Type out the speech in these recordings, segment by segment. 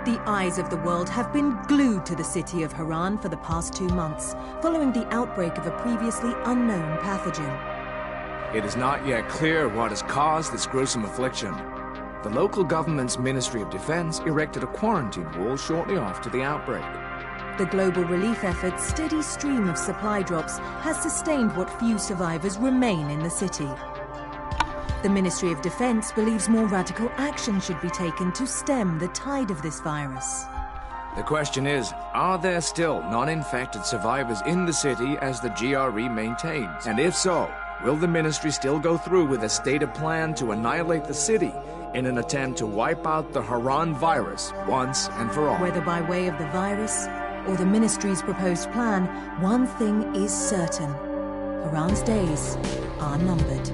The eyes of the world have been glued to the city of Haran for the past 2 months, following the outbreak of a previously unknown pathogen. It is not yet clear what has caused this gruesome affliction. The local government's Ministry of Defense erected a quarantine wall shortly after the outbreak. The global relief effort's steady stream of supply drops has sustained what few survivors remain in the city. The Ministry of Defense believes more radical action should be taken to stem the tide of this virus. The question is, are there still non-infected survivors in the city as the GRE maintains? And if so, will the ministry still go through with a stated plan to annihilate the city in an attempt to wipe out the Haran virus once and for all? Whether by way of the virus or the ministry's proposed plan, one thing is certain: Haran's days are numbered.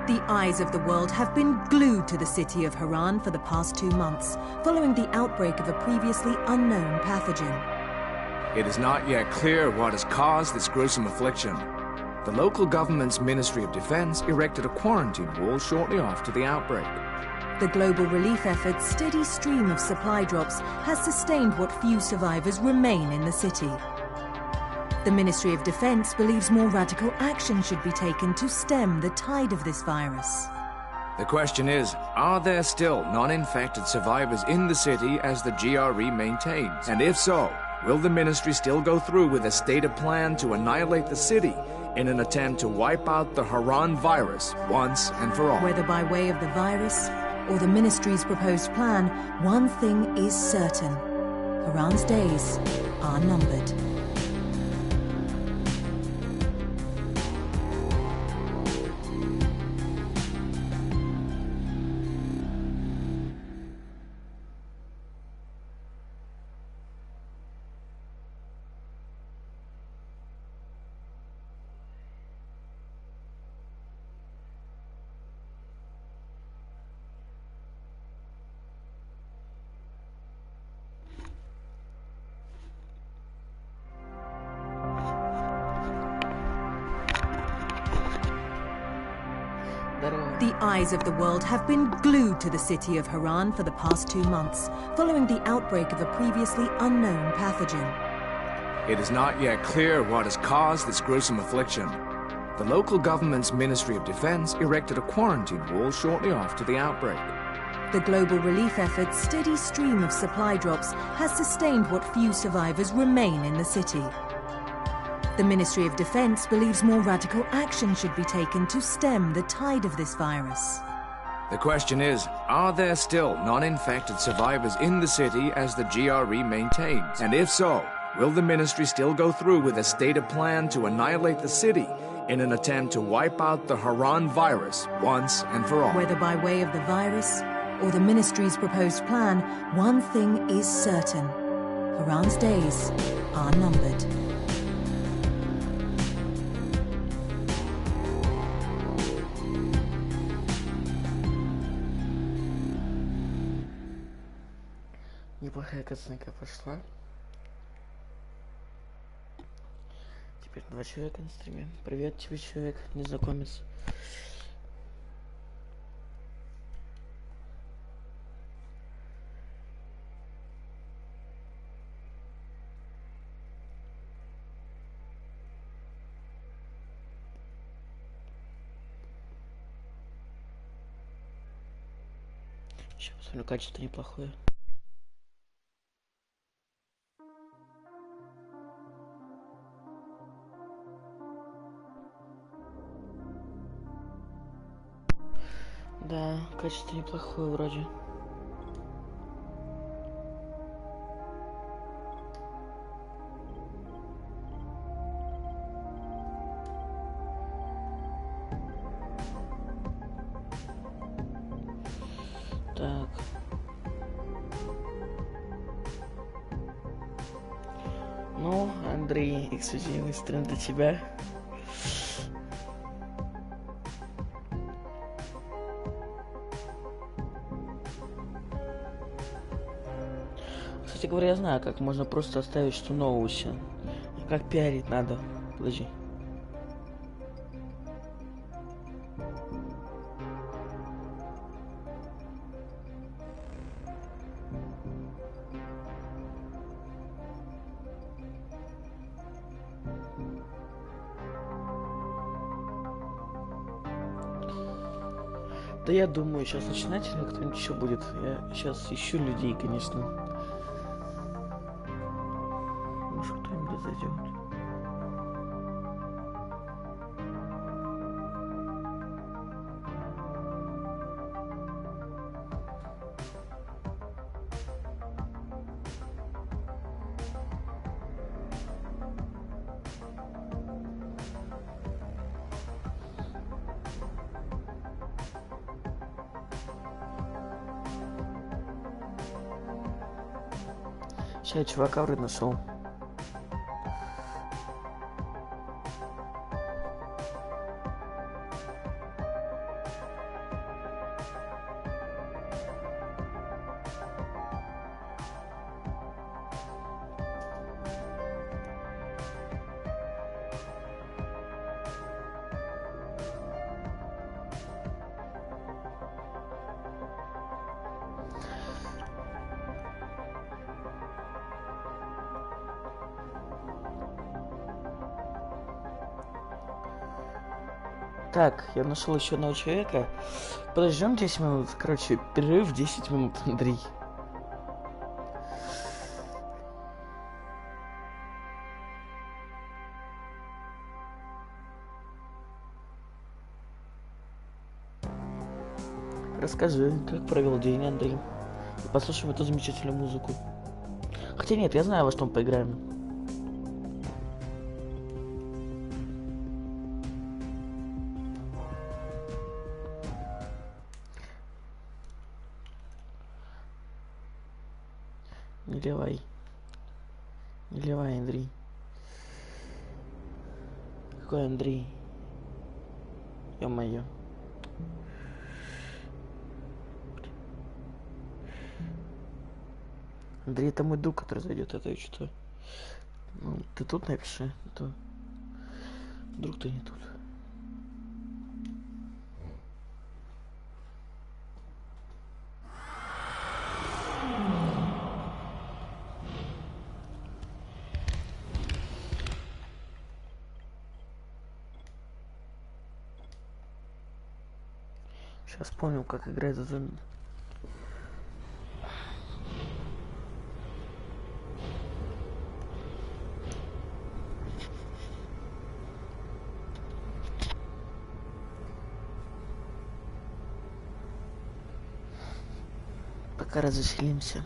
The eyes of the world have been glued to the city of Haran for the past 2 months, following the outbreak of a previously unknown pathogen. It is not yet clear what has caused this gruesome affliction. The local government's Ministry of Defense erected a quarantine wall shortly after the outbreak. The global relief effort's steady stream of supply drops has sustained what few survivors remain in the city. The Ministry of Defense believes more radical action should be taken to stem the tide of this virus. The question is, are there still non-infected survivors in the city as the GRE maintains? And if so, will the ministry still go through with a stated plan to annihilate the city in an attempt to wipe out the Haran virus once and for all? Whether by way of the virus or the ministry's proposed plan, one thing is certain: Haran's days are numbered. The eyes of the world have been glued to the city of Haran for the past 2 months, following the outbreak of a previously unknown pathogen. It is not yet clear what has caused this gruesome affliction. The local government's Ministry of Defense erected a quarantine wall shortly after the outbreak. The global relief effort's steady stream of supply drops has sustained what few survivors remain in the city. The Ministry of Defense believes more radical action should be taken to stem the tide of this virus. The question is, are there still non-infected survivors in the city as the GRE maintains? And if so, will the ministry still go through with a stated plan to annihilate the city in an attempt to wipe out the Haran virus once and for all? Whether by way of the virus or the ministry's proposed plan, one thing is certain: Haran's days are numbered. Неплохая картинка пошла. Теперь 2 человека на стриме. Привет тебе, человек, незнакомец. Сейчас посмотрю, качество неплохое. Да, качество неплохое вроде. Так. Ну, Андрей, эксклюзивный стрим для тебя. Кстати говоря, я знаю, как можно просто оставить что новость. Как пиарить надо. Подожди. Да я думаю, сейчас начинать или кто-нибудь еще будет. Я сейчас ищу людей, конечно. Может, кто-нибудь зайдет. Сейчас я чувака вроде нашел. Так, я нашел еще одного человека. Подождем 10 минут. Короче, перерыв 10 минут, Андрей. Расскажи, как провел день, Андрей. И послушаем эту замечательную музыку. Хотя нет, я знаю, во что мы поиграем. Не ливай. Не ливай, Андрей. Какой Андрей? Ё-моё. Андрей, это мой друг, который зайдет, это что-то. Ну, ты тут напиши, а то вдруг ты не тут. Сейчас понял, как играть за зомби. Пока разошелимся.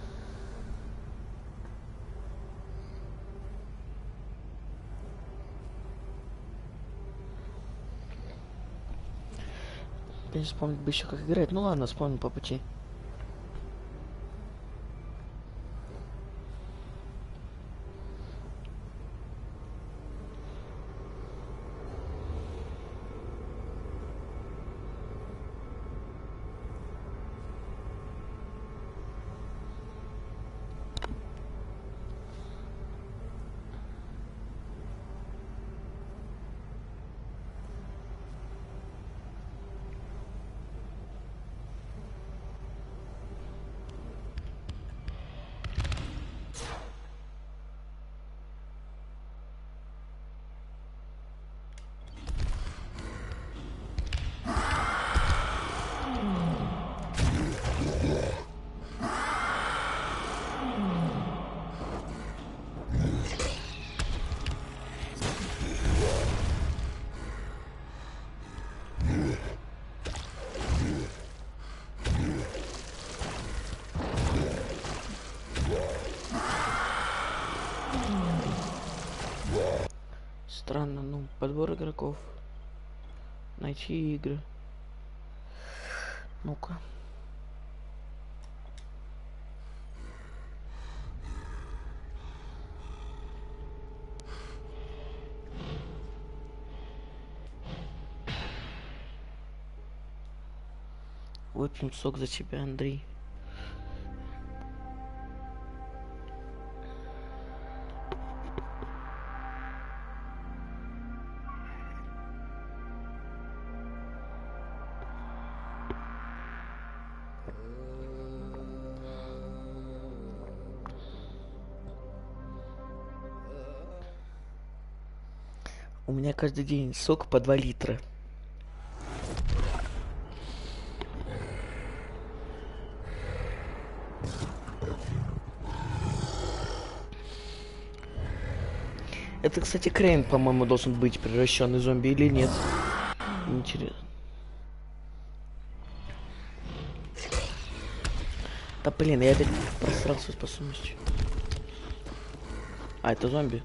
Конечно, вспомнить бы еще как играть. Ну ладно, вспомним по пути. Странно, ну, подбор игроков. Найти игры. Ну-ка. Выпьем сок за тебя, Андрей. У меня каждый день сок по 2 литра. Это, кстати, Крейн, по-моему, должен быть превращенный в зомби или нет? Интересно. Да блин, я опять просрался способностью. А, это зомби.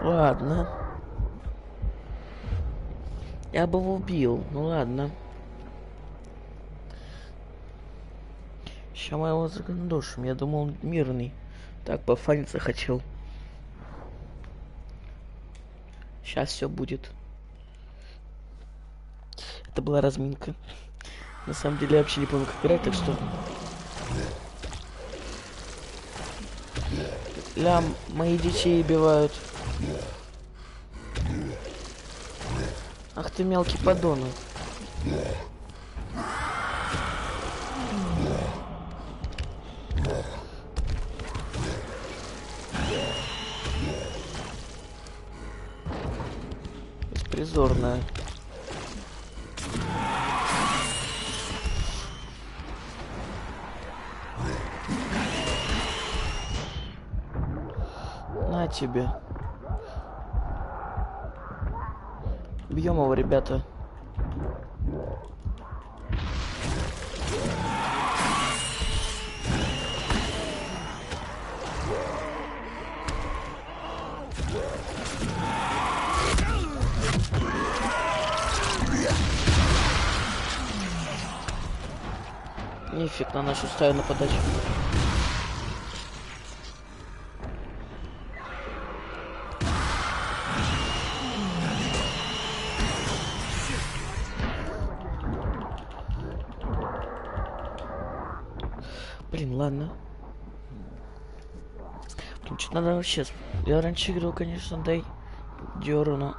Ладно. Я бы его убил. Ну ладно. Сейчас мы его загандошим. Я думал, он мирный. Так, пофаниться хотел. Сейчас все будет. Это была разминка. На самом деле я вообще не помню, как играть, так что... Ля, мои детей убивают. Ах ты мелкий подонок. Беспризорная. На тебе. Бьем его, ребята. Нифиг на нашу стаю нападать. Блин, ладно. Блин, что надо вообще... Я раньше играл, конечно, дай дёру, но...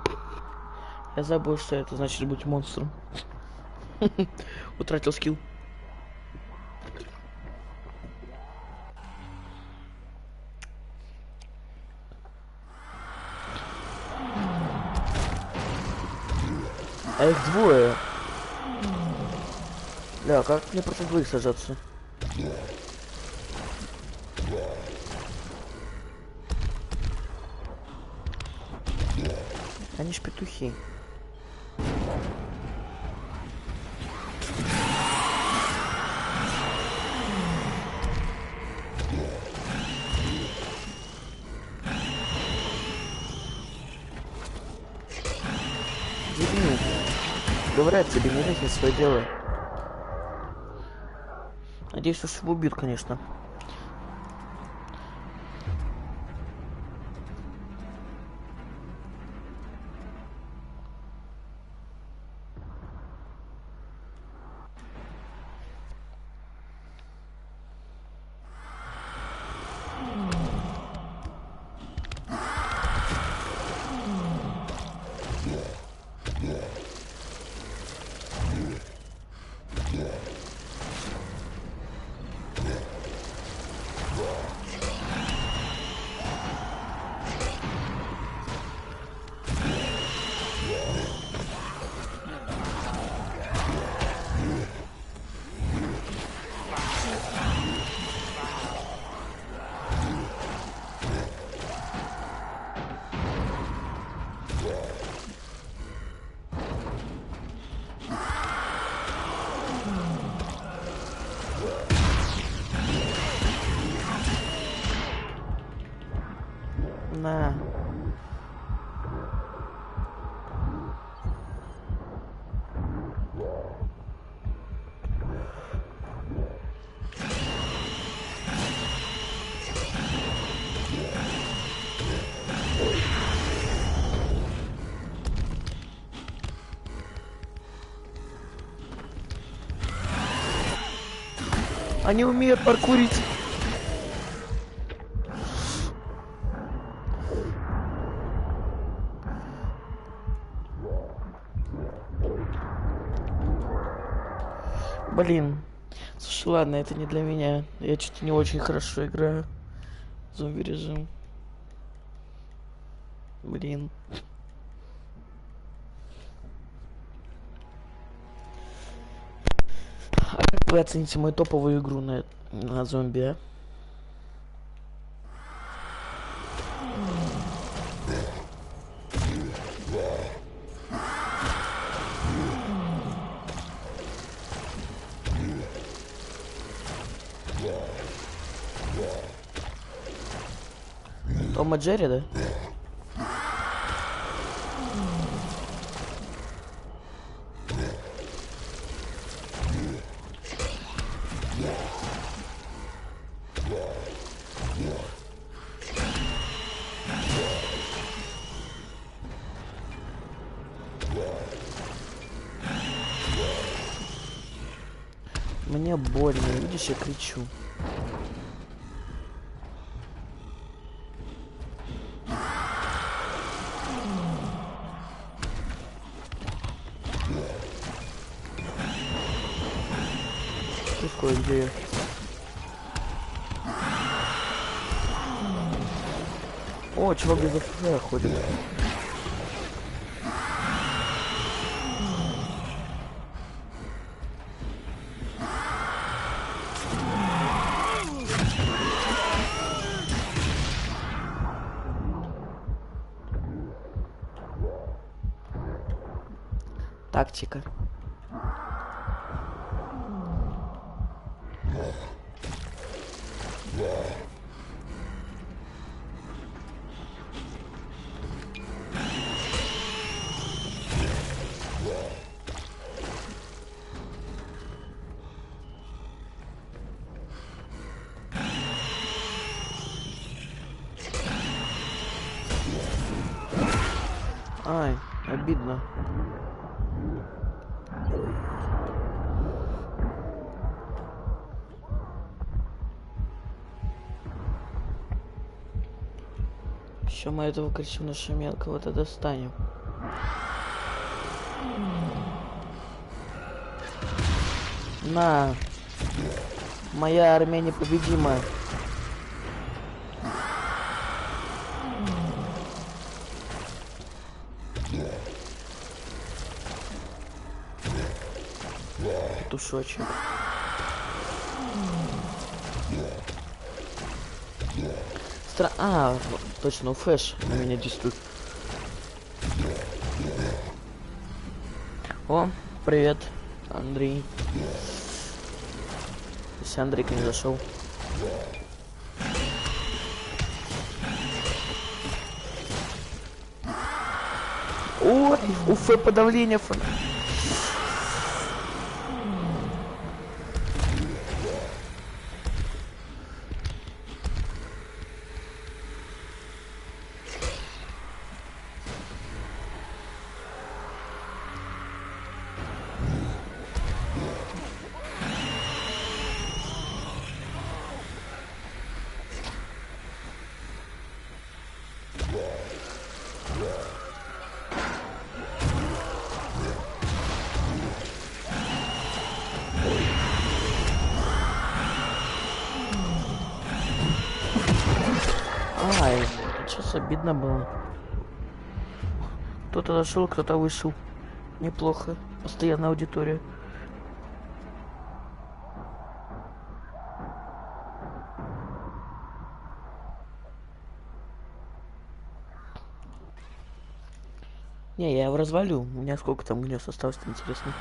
Я забыл, что это значит быть монстром. Утратил скилл. А их двое. Бля, как мне против двоих сажаться? Они ж петухи. Дебил. Говорят тебе, не лезь в свое дело. Надеюсь, что его убьют, конечно. На. Они умеют паркурить. Блин. Слушай, ладно, это не для меня. Я что-то не очень хорошо играю. Зомби режим. Блин. А как вы оцените мою топовую игру на зомби, а? Том и Джерри, да? Мне больно, видишь, я кричу. Где? О, чувак без АФК ходит. Тактика. Ай, обидно. Еще мы этого крысюныша мелкого-то достанем. На. Моя армия непобедимая. Петушочек. А, точно, флеш на меня действует. О, привет, Андрей. Если Андрейка не зашел. Ой, уф, подавление фона. Ай, сейчас обидно было. Кто-то зашел, кто-то вышел. Неплохо. Постоянная аудитория. Не, я его развалю. У меня сколько там гнезд осталось, интересно.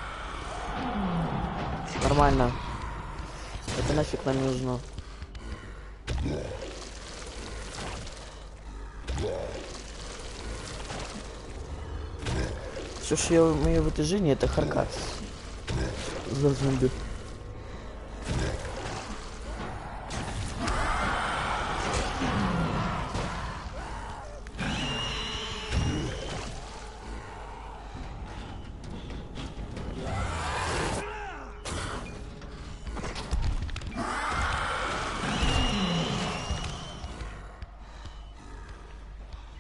Нормально. Это нафиг нам не нужно. Все, что я умею в этой жизни, это харкать за зомби.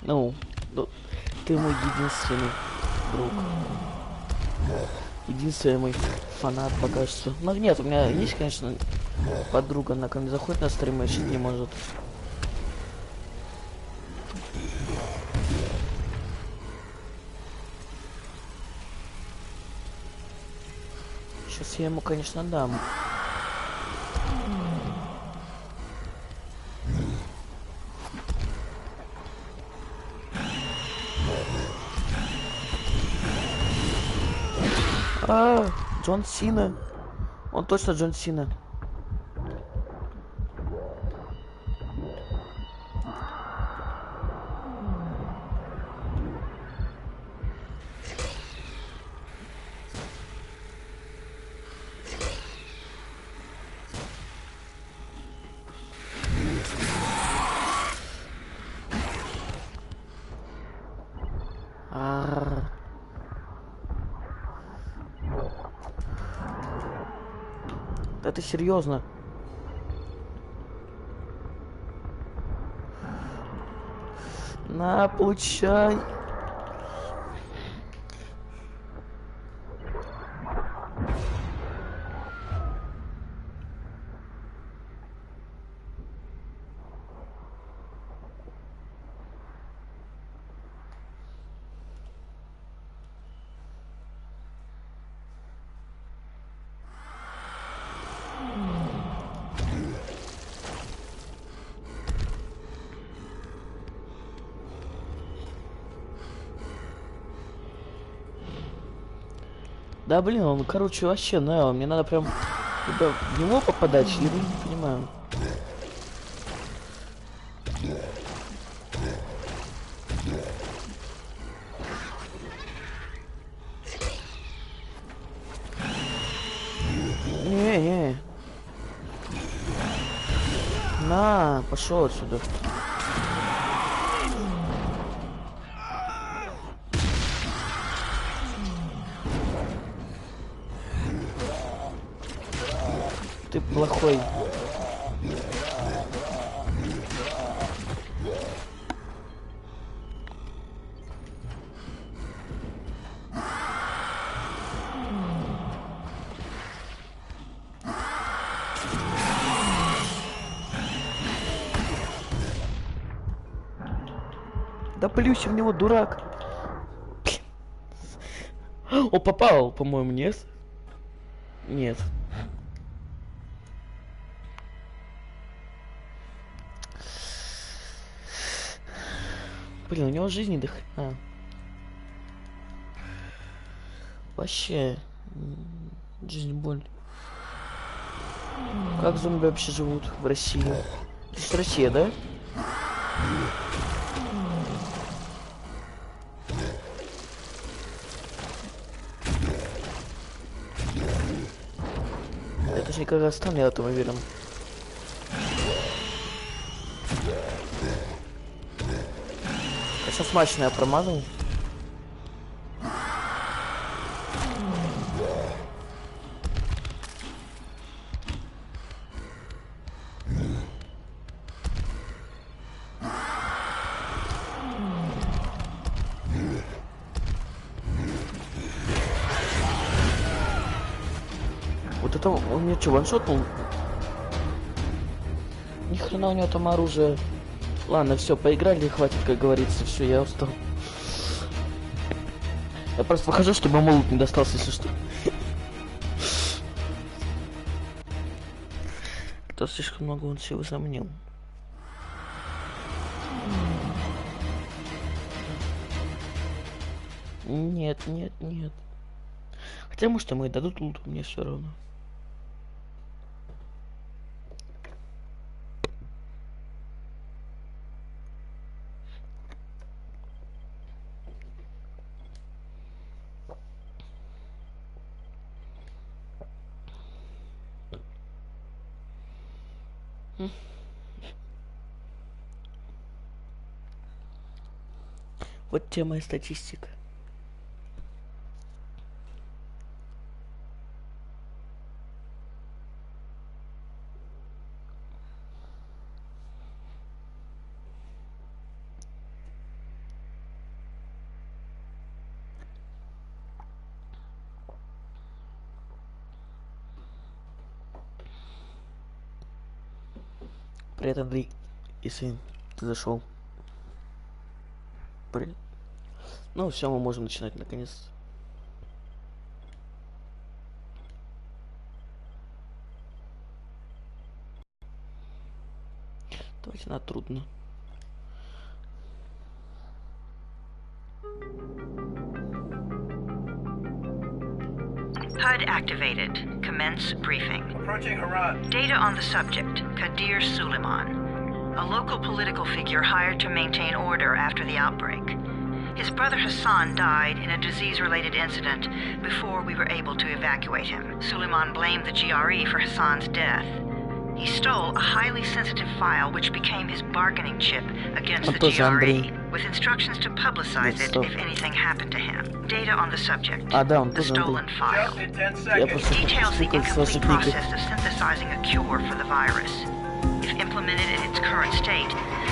Ну, ты мой единственный друг. Единственный мой фанат пока что. Ну нет, у меня есть, конечно, подруга, она ко мне заходит на стримы, и не может. Сейчас я ему, конечно, дам. Джон Сина. Он точно Джон Сина. Да ты серьезно? На, получай. Да блин, он, короче, вообще, ну, мне надо прям либо в него попадать, либо не понимаю. Не. На, пошел отсюда. Ты плохой. Да плюсь в него, дурак. О, попал, по-моему, нет? Нет. Блин, у него жизни до хрена. Вообще. Жизнь боль. Как зомби вообще живут в России? Здесь Россия, да? Это же не Казахстан, я в этом уверен. Сейчас смачно я промазал. Вот это он мне что, ваншотнул? Ни хрена у него там оружие. Ладно, все, поиграли, хватит, как говорится, все, я устал. Я просто выхожу, чтобы молот не достался, если что. То слишком много он всего замнил. Нет. Хотя, может, ему и дадут лут, мне все равно. Вот тема и статистика. Привет, Андрей. Если ты зашел. Привет. Ну все, мы можем начинать наконец. Давайте на трудно. HUD activated. Commence briefing. Approaching Haran. Data on the subject, Kadir Suleiman, a local political figure hired to maintain order after the outbreak. His brother Hassan died in a disease-related incident before we were able to evacuate him. Suleiman blamed the GRE for Hassan's death. He stole a highly sensitive file which became his bargaining chip against the GRE, with instructions to publicize it if anything happened to him. Data on the subject, the stolen file. Details the incomplete process of synthesizing a cure for the virus. If implemented in its current state,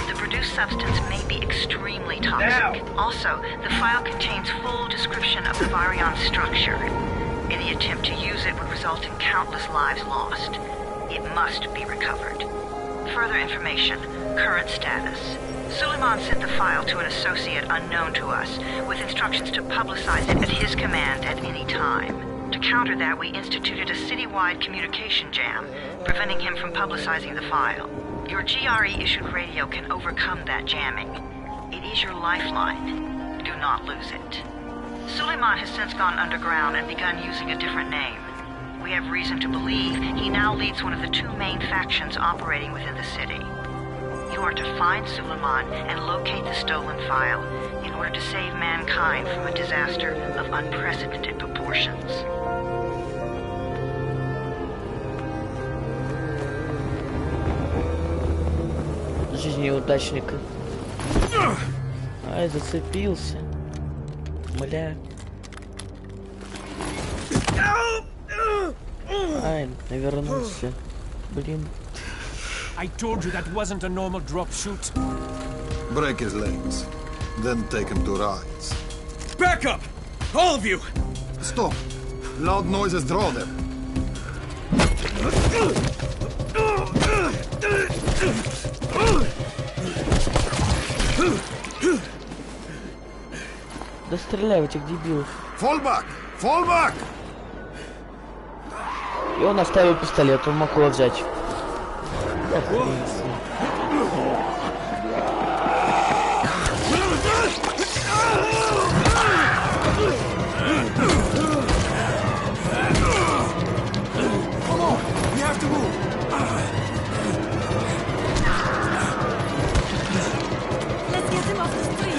the produced substance may be extremely toxic. Also, the file contains full description of the virion's structure. Any attempt to use it would result in countless lives lost. It must be recovered. Further information, current status. Suleiman sent the file to an associate unknown to us, with instructions to publicize it at his command at any time. To counter that, we instituted a citywide communication jam, preventing him from publicizing the file. Your GRE-issued radio can overcome that jamming. It is your lifeline. Do not lose it. Suleiman has since gone underground and begun using a different name. We have reason to believe he now leads one of the two main factions operating within the city. You are to find Suleiman and locate the stolen file in order to save mankind from a disaster of unprecedented proportions. Жизнь неудачника. Ай, зацепился. Мля. Ай, навернулся. Блин. I told you that wasn't a normal drop shoot. Break his legs, then take him to rides. Back up! All of you! Stop! Loud noises draw them. Да стреляй в этих дебилов. Fall back! Fall back! И он оставил пистолет, он мог его взять. Да, принесли. Let's get him off the street.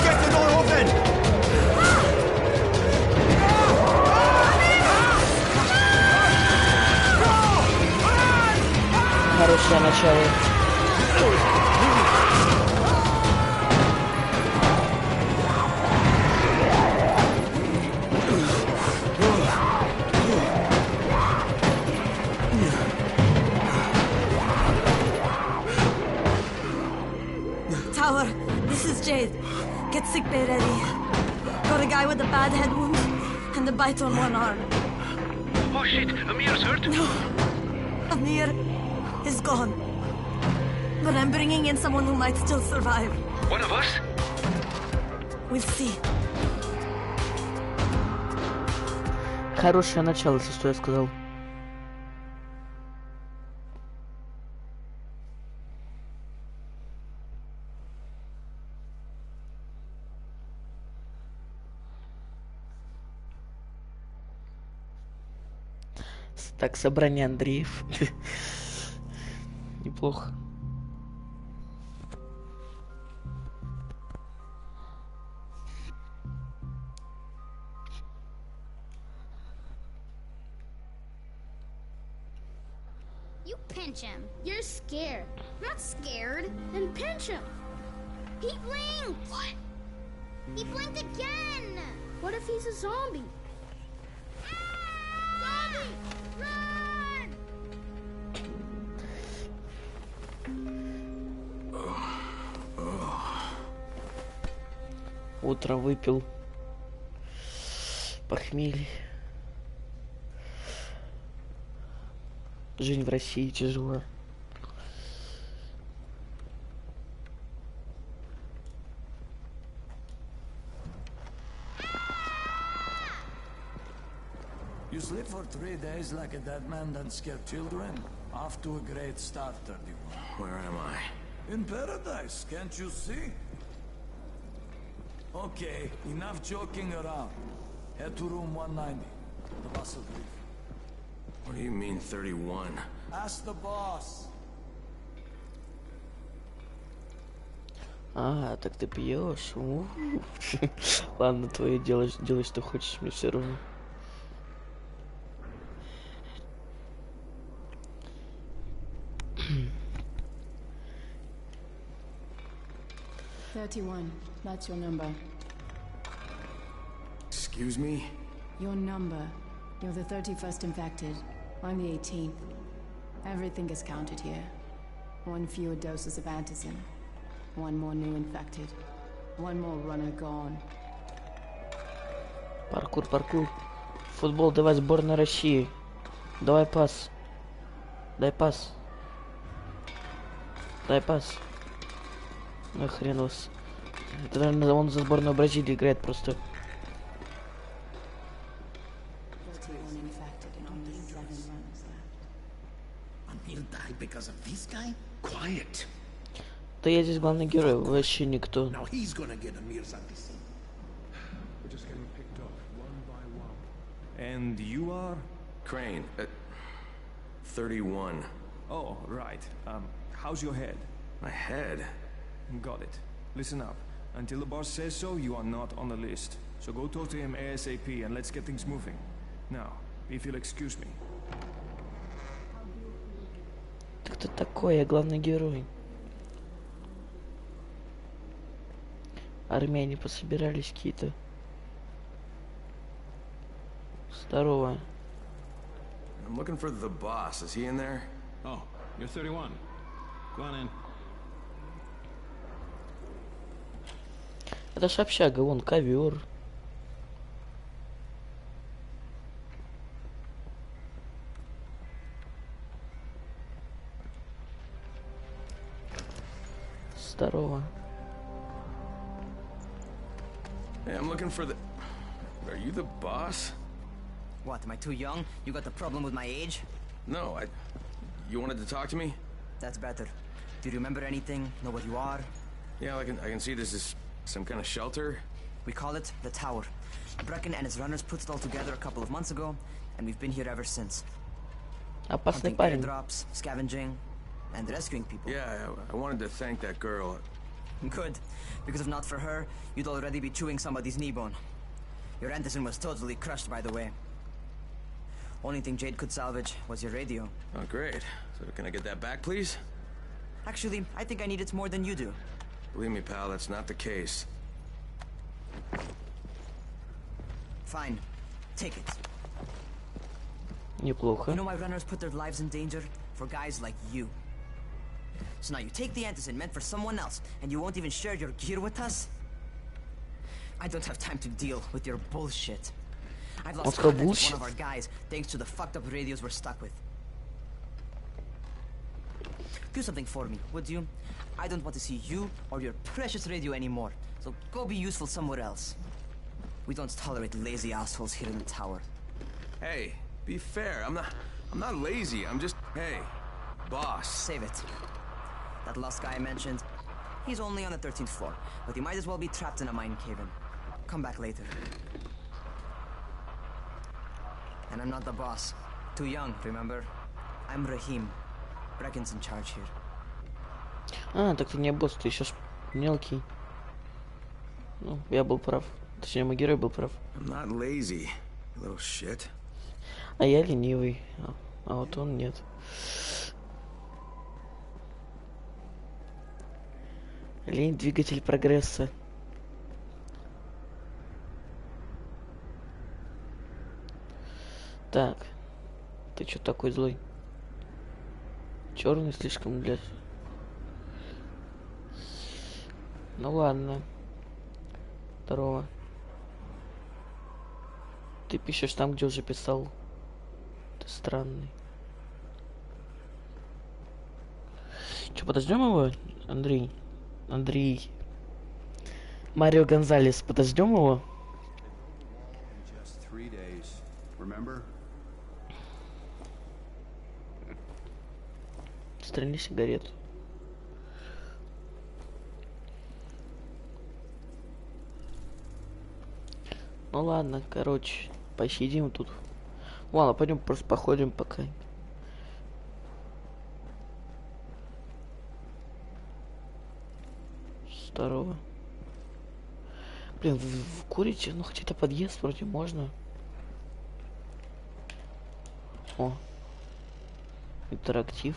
Get the door open! Хорошее начало. Tower, this is Jade. Get sickbay ready. Got a guy with a bad head wound and a bite on one arm. Oh shit, Amir's hurt? No, Amir is gone. But I'm bringing in someone who might still survive. One of us? We'll see. Хорошее начало, если что я сказал. Так, собрание Андреев. Неплохо. pinch him. You're scared. I'm not scared. Then pinch him. He blinked! What? He blinked again! What if he's a zombie? Ah! Zombie! Run! Утром выпил похмелье. Жизнь в России тяжела. You sleep for 3 days like a dead man, then scare children? Off to a great start, 31. Where am I? In paradise, can't you see? Okay, enough joking around. Head to room 190. The boss will brief. What do you mean, 31? Ask the boss. А, так ты пьешь. Ладно, твое дело, делай, что хочешь, мне все равно. That's your number. Excuse me? Your number. You're the 31st infected. I'm the 18th. Everything is counted here. 1 fewer doses of antizin. 1 more new infected. 1 more runner gone. Паркур, паркур. Футбол, давай, сборная России. Давай пас. Дай пас. Дай пас. Ну хрен вас. Это, наверное, он за сборную Бразилии играет просто. Да я здесь главный герой, вообще никто. And you are? Crane. 31. Oh, right. How's your head? My head? Got it. Listen up. Until the boss says so, you are not on the list. So go talk to him ASAP and let's get things moving. Now, if you'll excuse me. Кто такой? Я главный герой. Армяне пособирались какие-то. Здорово. I'm looking for the boss. Is he in there? Oh, you're 31. Go on in. Это ж общага, вон ковер. Здорово. Hey, I'm looking for the... Are you the boss? What, am I too young? You got the problem with my age? No, You wanted to talk to me? That's better. Do you remember anything? Know what you are? Yeah, I can see this is some kind of shelter. We call it the Tower. Brecken and his runners put it all together a couple of months ago, and we've been here ever since. Hunting airdrops, scavenging, and rescuing people. Yeah, I wanted to thank that girl. Good, because if not for her, you'd already be chewing somebody's knee bone. Your antizin was totally crushed, by the way. Only thing Jade could salvage was your radio. Oh, great. So can I get that back, please? Actually, I think I need it more than you do. Believe me, pal, that's not the case. Fine. Take it. Неплохо. You know why runners put their lives in danger? For guys like you. So now you take the antizin meant for someone else, and you won't even share your gear with us? I don't have time to deal with your bullshit. I've lost contact with one of our guys, thanks to the fucked up radios we're stuck with. Do something for me, would you? I don't want to see you or your precious radio anymore, so go be useful somewhere else. We don't tolerate lazy assholes here in the tower. Hey, be fair. I'm not lazy. I'm just, hey, boss. Save it. That last guy I mentioned, he's only on the 13th floor, but he might as well be trapped in a mine cave-in. Come back later. And I'm not the boss. Too young, remember? I'm Rahim. Brecken's in charge here. А, так ты не босс, ты еще мелкий. Ну, я был прав. Точнее, мой герой был прав. I'm not lazy, you little shit. А я ленивый. А вот он нет. Лень — двигатель прогресса. Так. Ты чё такой злой? Черный слишком для... Ну ладно. Здорово. Ты пишешь там, где уже писал. Ты странный. Че, подождем его, Андрей? Андрей. Марио Гонзалес, подождем его? Стрельни сигарету. Ну ладно, короче, посидим тут. Ладно, пойдем просто походим пока. Здорово. Блин, вы курите? Ну хотя это подъезд вроде можно. О. Интерактив.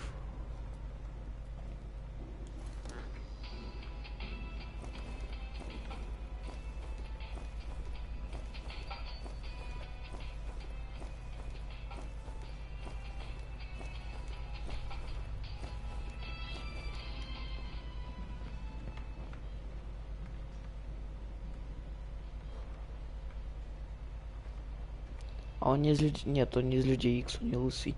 А он не из людей... Нет, он не из людей Икс, он не лысый.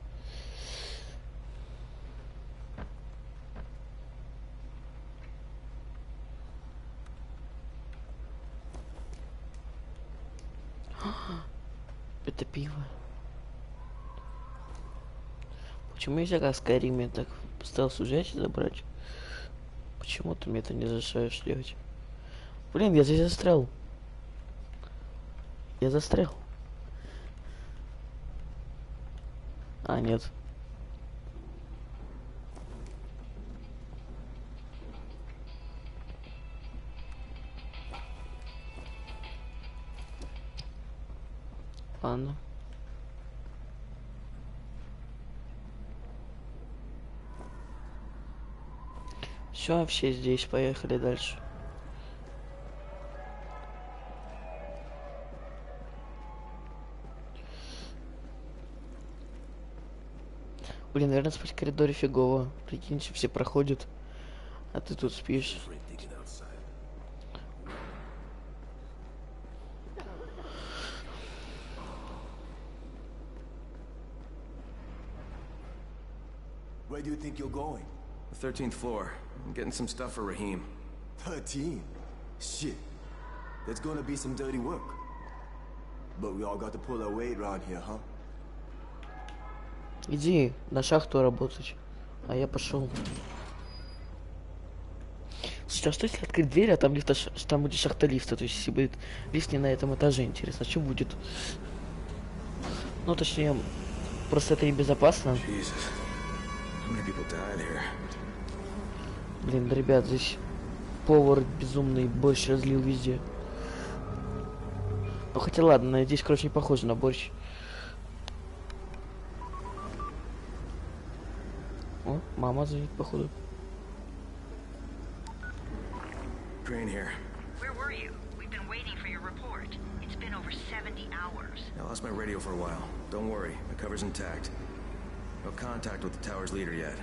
Это пиво. Почему нельзя как в Скайриме так стелс взять и забрать? Почему ты мне это не разрешаешь делать? Блин, я здесь застрял. Я застрял. А, нет. Ладно. Все здесь, поехали дальше. Блин, наверное, спать в коридоре фигово. Прикиньте, все проходят, а ты тут спишь. Where do you think you're going? The 13th floor. I'm getting some stuff for Raheem. 13? Shit. There's gonna be some dirty work. But we all got to pull our weight around here, huh? Иди на шахту работать, а я пошел. Слушай, а что если открыть дверь, а там лифта, там будет шахта лифта, то есть если будет лифт не на этом этаже, интересно, что будет? Ну, точнее, просто это небезопасно. Блин, да, ребят, здесь повар безумный борщ разлил везде. Ну, хотя ладно, здесь, короче, не похоже на борщ. О, мама звонит, походу. Crane here. Where were you? We've been waiting for your report. It's been over 70 hours. I lost my radio for a while. Don't worry, my cover's intact. No contact with the tower's leader yet.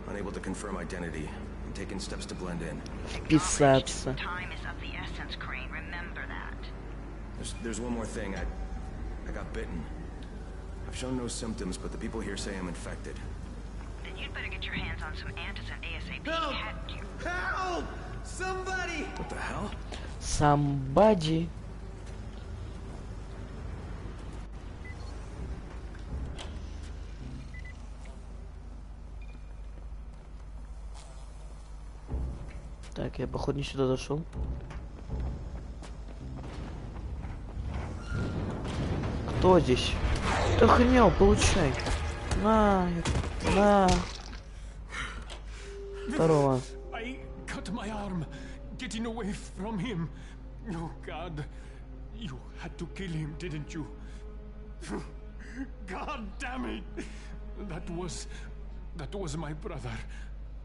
Unable to confirm identity. I'm taking steps to blend in. Писаться. Time is of the essence, Crane. Remember that. There's one more thing. I got bitten. I've shown no symptoms, but the people here say I'm infected. Then you'd better get your hands on some antizin ASAP. Help! Hadn't you? Help! Somebody! What the hell? Somebody. Так, я походу не сюда зашел. Кто здесь? Ты охренел, получай. На. Здорово. I cut my arm getting away from him. Oh God, you had to kill him, didn't you? God damn it! That was my brother.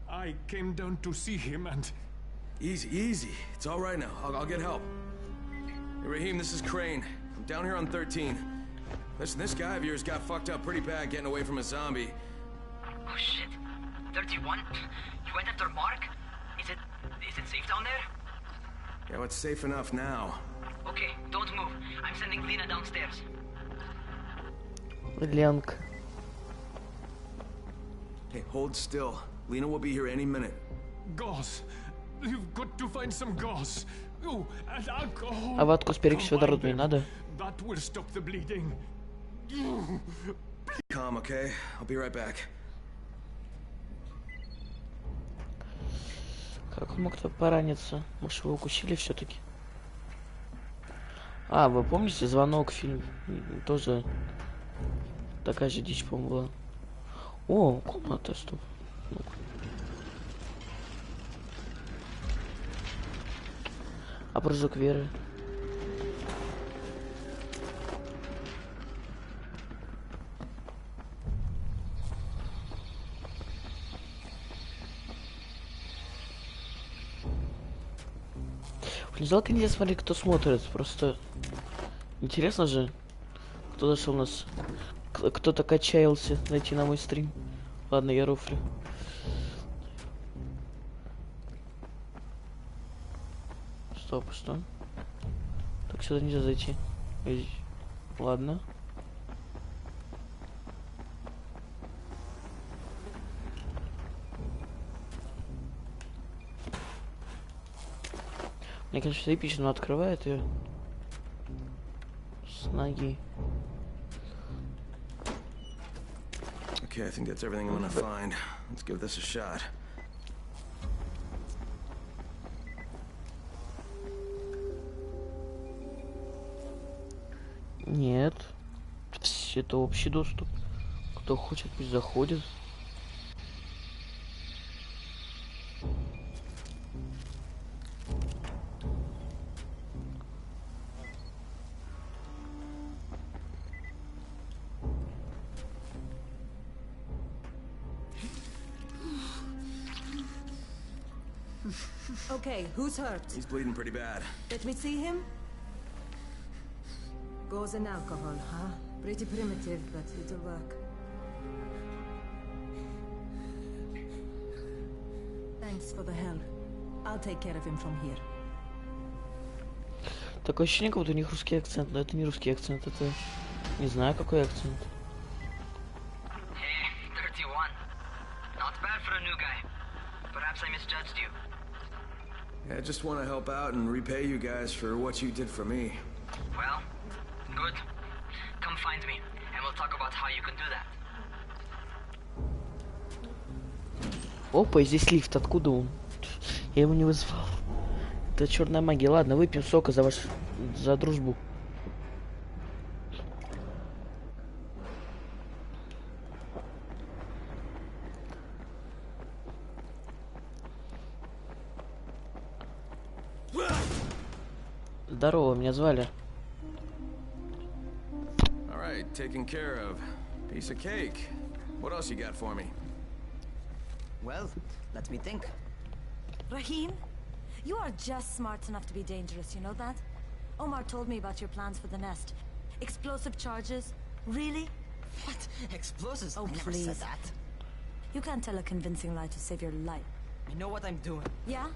I came down to see him and... Easy, easy. It's all right now. I'll get help. Hey, Raheem, this is Crane. I'm down here on 13. Listen, this guy of yours got fucked up pretty bad getting away from a zombie. Oh shit. 31? You went after Mark? Is it safe down there? Yeah, well, it's safe enough now. Okay, don't move. I'm sending Lena downstairs. Ленка. Hey, hold still. Lena will be here any minute. Gauze. You've got to find some gauze. Oh, and alcohol. А ватку с перекисью водорода не надо? That will stop the bleeding. Calm, okay? I'll be right back. Как он мог-то пораниться? Может, его укусили все-таки? А, вы помните «Звонок» фильм? Тоже такая же дичь, по-моему, была. О, комната, стоп. А прыжок веры? Блин, жалко нельзя смотреть, кто смотрит. Просто интересно же, кто зашел у нас. Кто-то качаился зайти на мой стрим. Ладно, я рофлю. Стоп, что? Так сюда нельзя зайти. Ладно. Мне, конечно, эпично, но открывает ее с ноги. Okay, I think that's everything I'm gonna find. Let's give this a shot. Нет. Это общий доступ. Кто хочет, пусть заходит. Okay, who's hurt? He's bleeding pretty bad. Let me see him. Gauze and alcohol, huh? Pretty primitive, but it'll work. Thanks for the help. I'll take care of him from here. Такое ощущение, как будто у них русский акцент, но это не русский акцент, это не знаю какой акцент. Hey, 31. Not bad for a new guy. Perhaps I misjudged you. Yeah, I just want to help out and repay you guys for what you did for me. Well, good. Come find me, and we'll talk about how you can do that. Опа, и здесь лифт, откуда он? Я его не вызвал. Это черная магия. Ладно, выпьем сока за дружбу. Здорово, меня звали. All right, taken care of. Piece of cake. What else you got for me? Well, let me think. Raheem, you are just smart enough to be dangerous, you know that? Omar told me about your plans for the nest. Explosive charges? Really? What? Explosives? Oh, I never please. said that. You can't tell a convincing lie to save your life. I know what I'm doing. Yeah?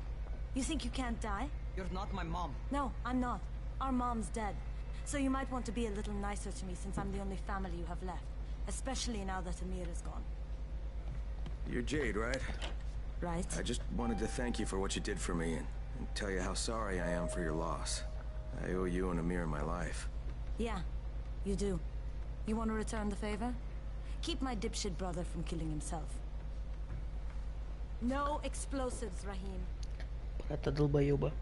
You think you can't die? You're not my mom. No, I'm not. Our mom's dead. So you might want to be a little nicer to me since I'm the only family you have left. Especially now that Amir is gone. You're Jade, right? Right. I just wanted to thank you for what you did for me and tell you how sorry I am for your loss. I owe you and Amir my life. Yeah, you do. You want to return the favor? Keep my dipshit brother from killing himself. No explosives, Raheem. Это долбоёба.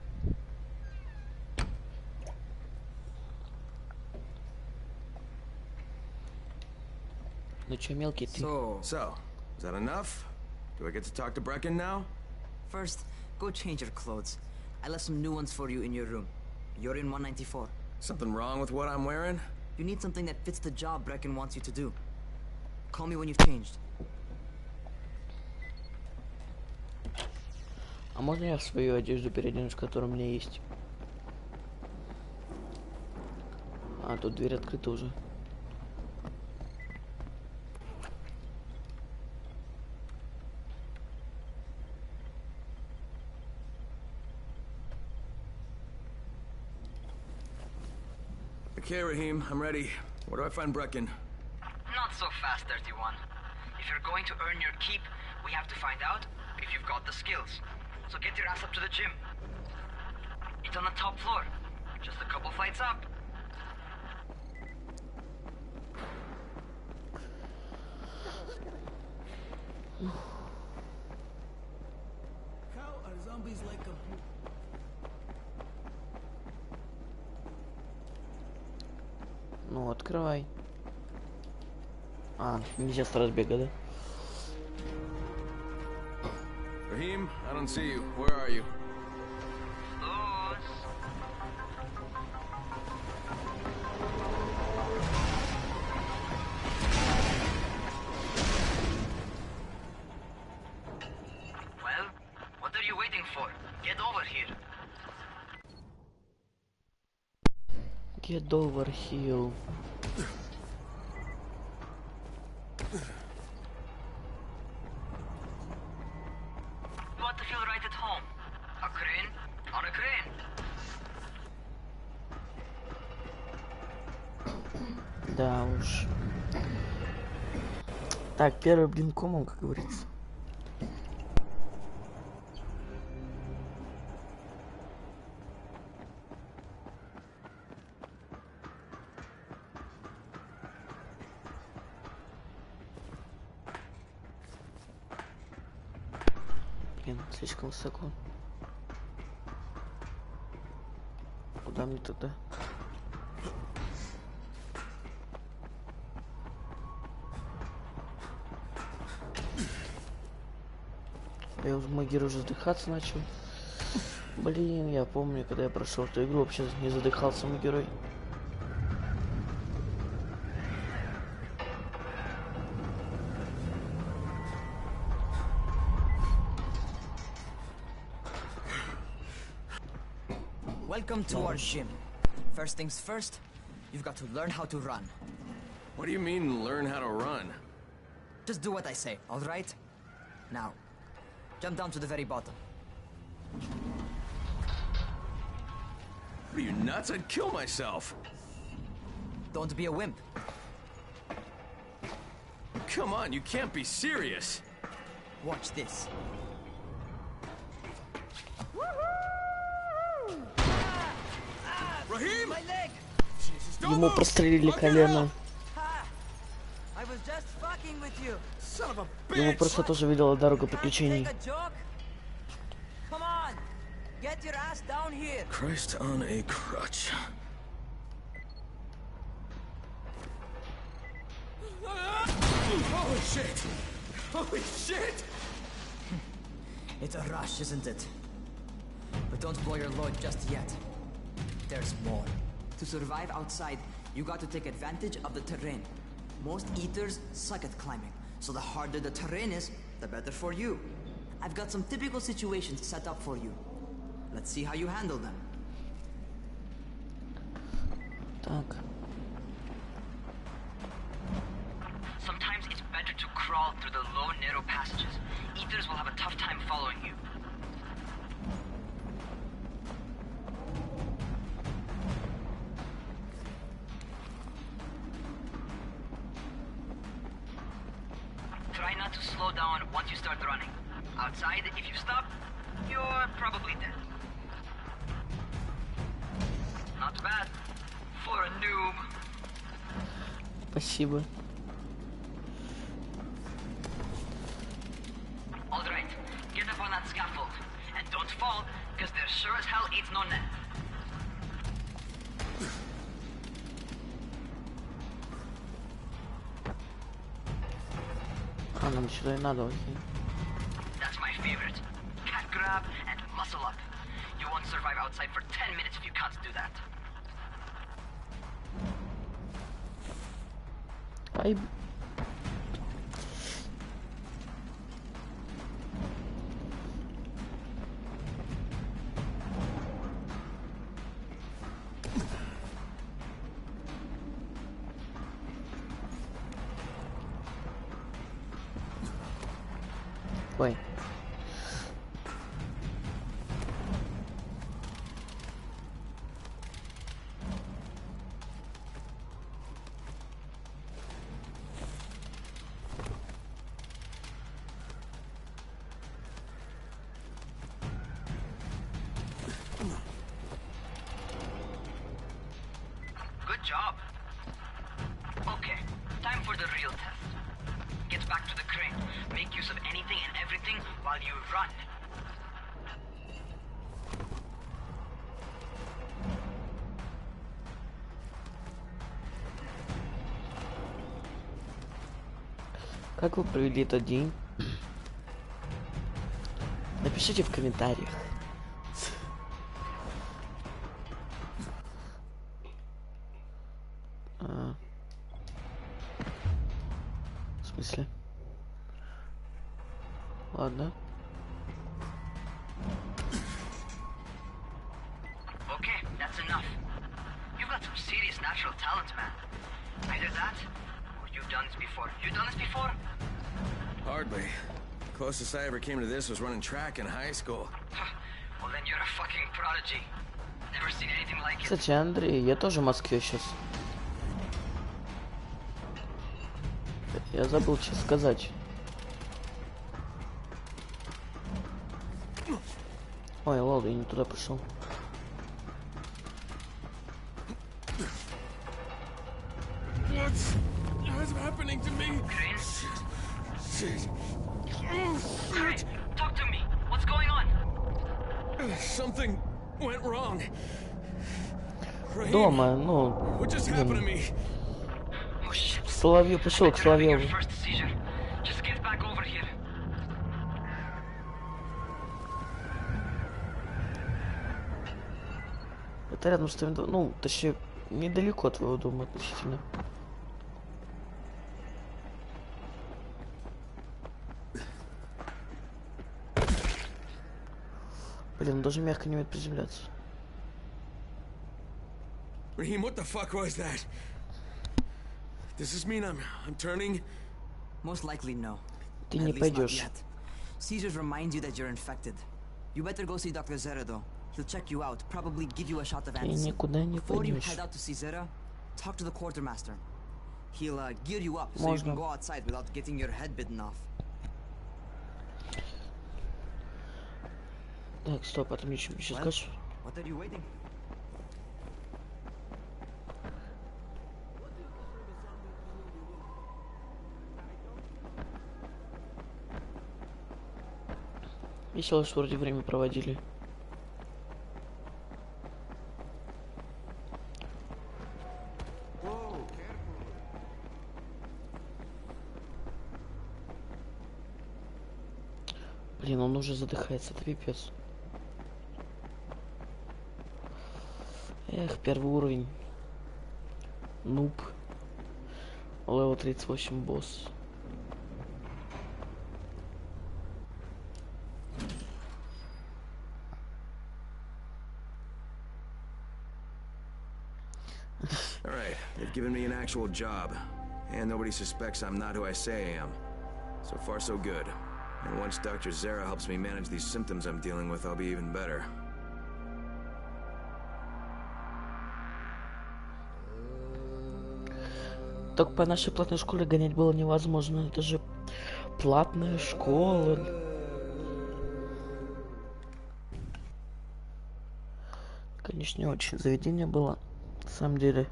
Ну чё, мелкий ты? So, is that enough? Do I get to talk to Brecken now? First, go change your clothes. I left some new ones for you in your room. You're in 194. Something wrong with what I'm wearing? You need something that fits the job Brecken wants you to do. Call me when you've changed. А можно я свою одежду переоденусь, которая у меня есть? А, тут дверь открыта уже. Okay, Raheem, I'm ready. Where do I find Brecken? Not so fast, 31. If you're going to earn your keep, we have to find out if you've got the skills. So get your ass up to the gym. It's on the top floor. Just a couple flights up. How are zombies like a... Ну, открывай. А, нельзя сразу бегать, да? Raheem, I don't see you. Where are you? Well, what are you waiting for? Get over here. Get over here. You ought to feel right at home. A crane on a crane. Да уж. Так, первый блин комом, как говорится. Блин, слишком высоко. Куда мне туда? Я уже, мой герой уже задыхаться начал. Блин, я помню, когда я прошел эту игру, вообще не задыхался мой герой. Welcome to our gym. First things first, you've got to learn how to run. What do you mean, learn how to run? Just do what I say, all right? Now, jump down to the very bottom. What are you, nuts? I'd kill myself. Don't be a wimp. Come on, you can't be serious. Watch this. Raheem! My leg! Jesus, don't Ему move! прострелили колено. I was just fucking with you. Son of a Ему bitch! просто тоже видела дорога приключений. Take a joke? Come on! Get your ass down here! Christ on a crutch. Holy shit! Holy shit! It's a rush, isn't it? But don't blow your load just yet. There's more. To survive outside, you got to take advantage of the terrain. Most eaters suck at climbing, so the harder the terrain is, the better for you. I've got some typical situations set up for you. Let's see how you handle them. Так. Sometimes it's better to crawl through the low, narrow passages. Eaters will have a tough time following you. Try not to slow down once you start running. Outside, if you stop, you're probably dead. Not bad for a noob. Спасибо. Alright, get up on that scaffold. And don't fall, because there sure as hell ain't no net. А, нам сюда и надо, окей. That's my favorite. Cat grab and muscle up. You won't survive outside for 10 minutes if you can't do that. Ай. Run. Как вы провели этот день? Напишите в комментариях. В смысле? Ладно. Okay, that's enough. You've got some serious natural talent, man. Either that, or you've done this before. You done this before? Hardly. Closest I ever came to this was running track in high school. Well, then you're a fucking prodigy. Never seen anything like it. Кстати, Андрей, я тоже в Москве сейчас. Я забыл что сказать. Ой, ладно, я не туда пришел. What's happening to me? Shit. Shit. Talk to me. What's going on? Something went wrong. Дома, ну... What just happened to me? Соловью, пошел к Соловьеву. Just get back over here. Это рядом с твоим домом, ну, точнее, недалеко от твоего дома относительно. Блин, он даже мягко не умеет приземляться. Raheem, what the fuck was that? Does this mean I'm turning? Most likely no. Ты не пойдешь. Caesars reminds you that you're infected. You better go see Dr. Zera though. He'll check you out, probably give you a shot of Ты antacid. никуда не Before you пойдешь. head out to see Zera, talk to the quartermaster. He'll gear you up so you can go outside without getting your head bitten off. Так, стоп, а ты мне что скажешь? What are you waiting? Весело, что вроде время проводили. Блин, он уже задыхается, это пипец. Эх, первый уровень. Нуб. Левел 38 босс. Alright, they've given me an actual job. And nobody suspects I'm not who I say I am. So far, so good. And once Dr. Zera helps me manage these symptoms I'm dealing with, I'll be even better. Только по нашей платной школе гонять было невозможно. Это же платная школа. Конечно, не очень заведение было. На самом деле.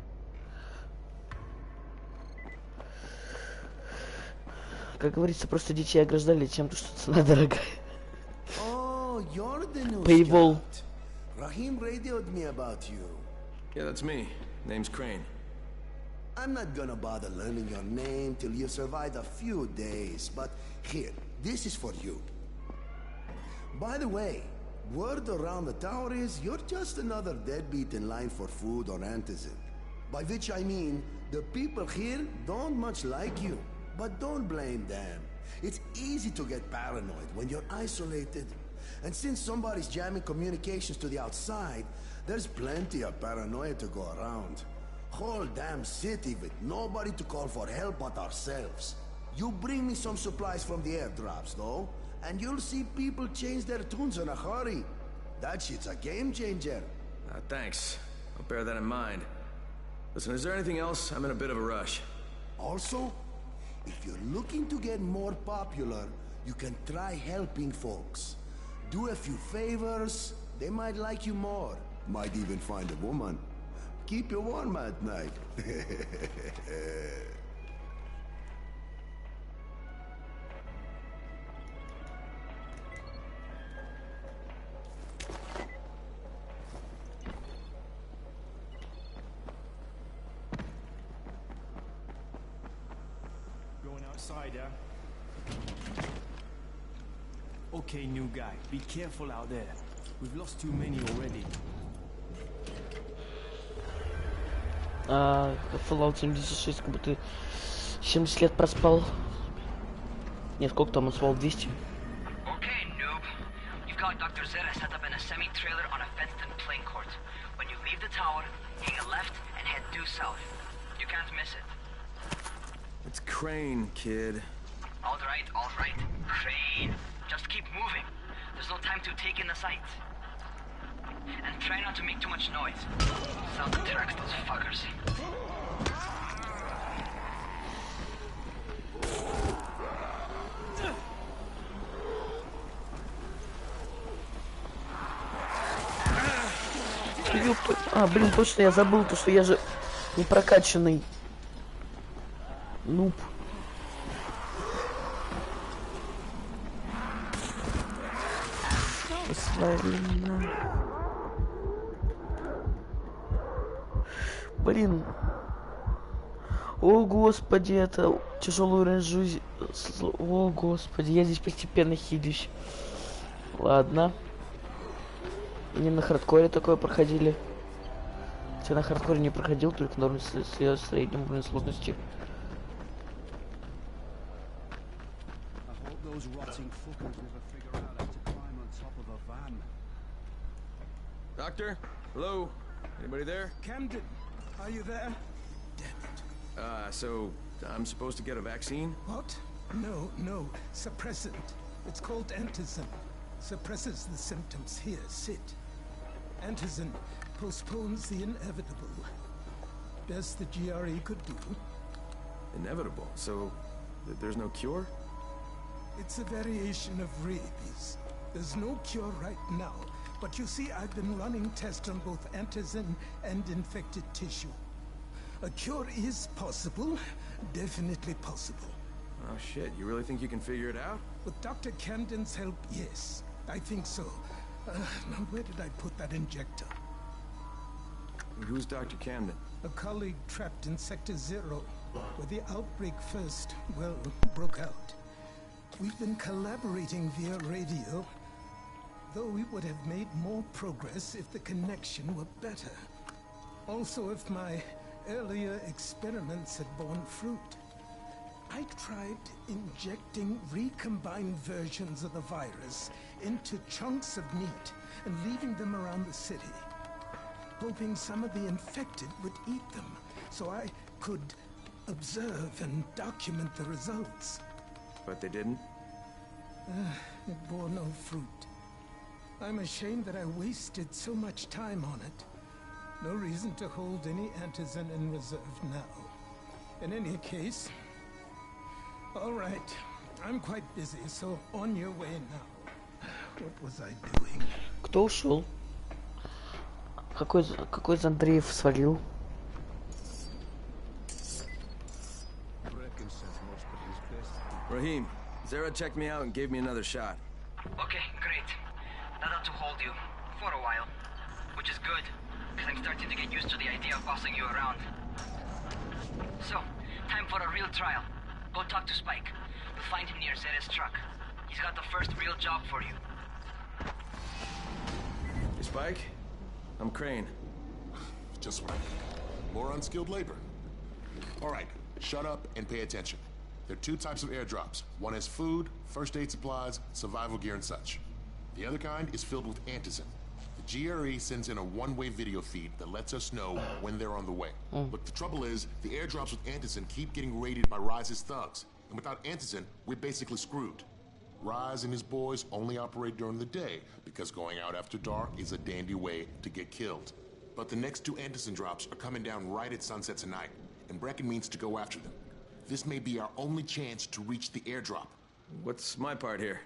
Как говорится, просто детей ограждали тем, что цена дорогая. Paywall. Raheem radioed me about you. Yeah, that's me. Name's Crane. I'm not gonna bother learning your name till you survived a few days, but here, this is for you. By the way, word around the tower is you're just another deadbeat in line for food or antizin. By which I mean, the people here don't much like you. But don't blame them. It's easy to get paranoid when you're isolated. And since somebody's jamming communications to the outside, there's plenty of paranoia to go around. Whole damn city with nobody to call for help but ourselves. You bring me some supplies from the airdrops, though, and you'll see people change their tunes in a hurry. That shit's a game changer. Thanks. I'll bear that in mind. Listen, is there anything else? I'm in a bit of a rush. Also, if you're looking to get more popular, you can try helping folks. Do a few favors, they might like you more. Might even find a woman. Keep you warm at night. outside, yeah? Okay, new guy, be careful out there. We've lost too many already. Fallout 76, как будто 70 лет проспал. Нет, сколько там он спал? 200? Okay, noob. You've got Dr. Zera set up in a semi-trailer on a fenced-in playing court. When you leave the tower, hang a left and head due south. You can't miss it. It's Crane, kid. All right, Crane. Just keep moving. There's no time to take in the sights. And try not to make too much noise. Sound attracts those fuckers. Блин, точно я забыл, то что я же не прокачанный нуб. Блин. О, господи, это тяжелый уровень жизни. О, господи, я здесь постепенно хилюсь. Ладно. Не на хардкоре такое проходили. Хотя на хардкоре не проходил, только на уровне среднем уровне сложности. Doctor? Hello? Anybody there? Camden, are you there? Damn it. So I'm supposed to get a vaccine? What? No. Suppressant. It's called antizin. Suppresses the symptoms. Here, sit. Antizin postpones the inevitable. Best the GRE could do. Inevitable? So there's no cure? It's a variation of rabies. There's no cure right now. But you see, I've been running tests on both antizin and infected tissue. A cure is possible. Definitely possible. Oh shit, you really think you can figure it out? With Dr. Camden's help, yes. I think so. Now where did I put that injector? Who's Dr. Camden? A colleague trapped in Sector 0, where the outbreak first, well, broke out. We've been collaborating via radio, though we would have made more progress if the connection were better. Also, if my earlier experiments had borne fruit. I tried injecting recombined versions of the virus into chunks of meat and leaving them around the city, hoping some of the infected would eat them so I could observe and document the results. But they didn't? It bore no fruit. I'm ashamed that I wasted so much time on it. No reason to hold any antizin in reserve now. In any case, all right, I'm quite busy, so on your way now. What was I doing? Кто ушел? Какой из Андреев свалил? Rahim, Zara checked me out and gave me another shot. Okay, great. That ought to hold you. For a while. Which is good, because I'm starting to get used to the idea of bossing you around. So, time for a real trial. Go talk to Spike. You'll find him near Zera's truck. He's got the first real job for you. Hey, Spike? I'm Crane. Just wait. More unskilled labor. All right, shut up and pay attention. There are two types of airdrops. One is food, first aid supplies, survival gear and such. The other kind is filled with antizin. The GRE sends in a one-way video feed that lets us know when they're on the way. Look, the trouble is, the airdrops with antizin keep getting raided by Rise's thugs. And without antizin, we're basically screwed. Rise and his boys only operate during the day because going out after dark is a dandy way to get killed. But the next two antizin drops are coming down right at sunset tonight, and Brecken means to go after them. This may be our only chance to reach the airdrop. What's my part here?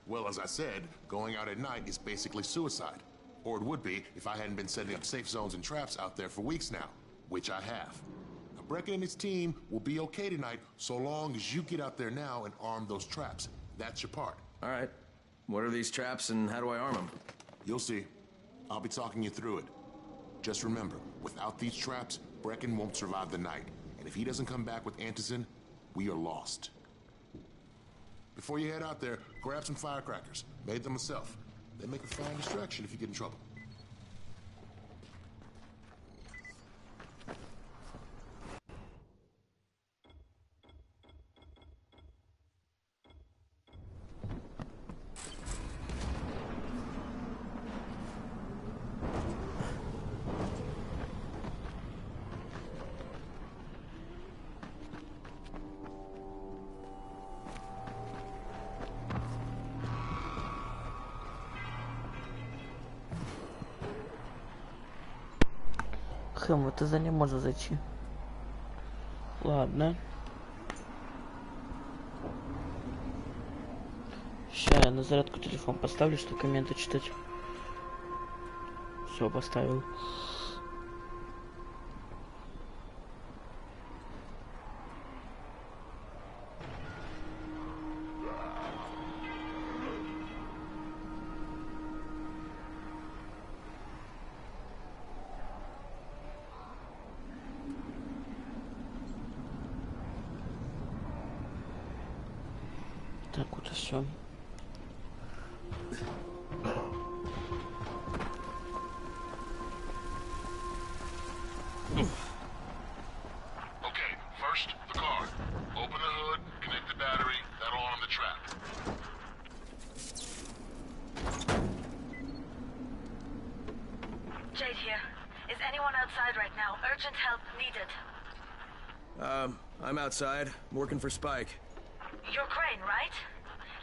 Well, as I said, going out at night is basically suicide. Or it would be if I hadn't been setting up safe zones and traps out there for weeks now, which I have. Now, Brecken and his team will be okay tonight so long as you get out there now and arm those traps. That's your part. All right. What are these traps and how do I arm them? You'll see. I'll be talking you through it. Just remember, without these traps, Brecken won't survive the night. And if he doesn't come back with antizin, we are lost. Before you head out there, grab some firecrackers. Made them myself. They make a fine distraction if you get in trouble. В это здание можно зайти. Ладно. Сейчас я на зарядку телефон поставлю, чтобы комменты читать. Все, поставил. Так, вот и все. Okay, first, the car. Open the hood, connect the battery, that'll arm the trap. Jade here. Is anyone outside right now? Urgent help needed. I'm outside, working for Spike. You're Crane, right?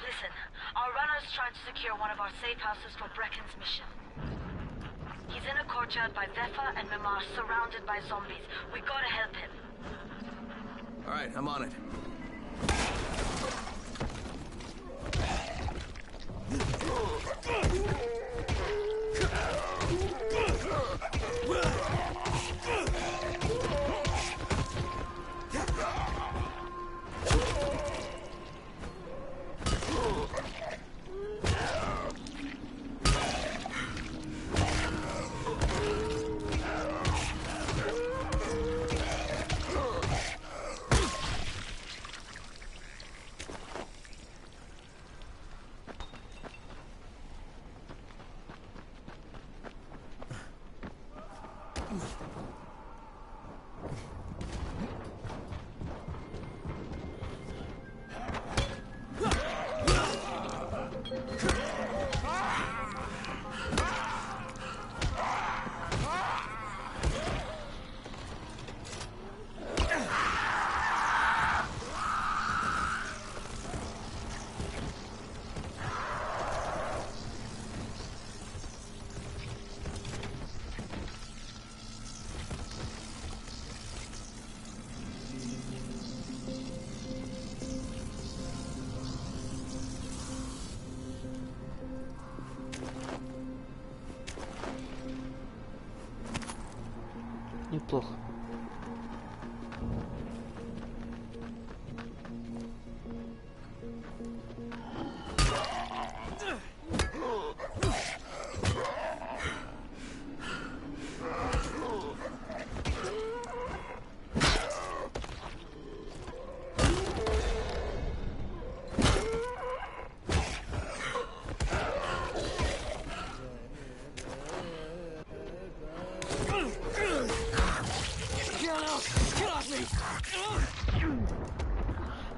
Listen, our runner's trying to secure one of our safe houses for Brecken's mission. He's in a courtyard by Vefa and Mimar, surrounded by zombies. We gotta help him. Alright, I'm on it. Неплохо.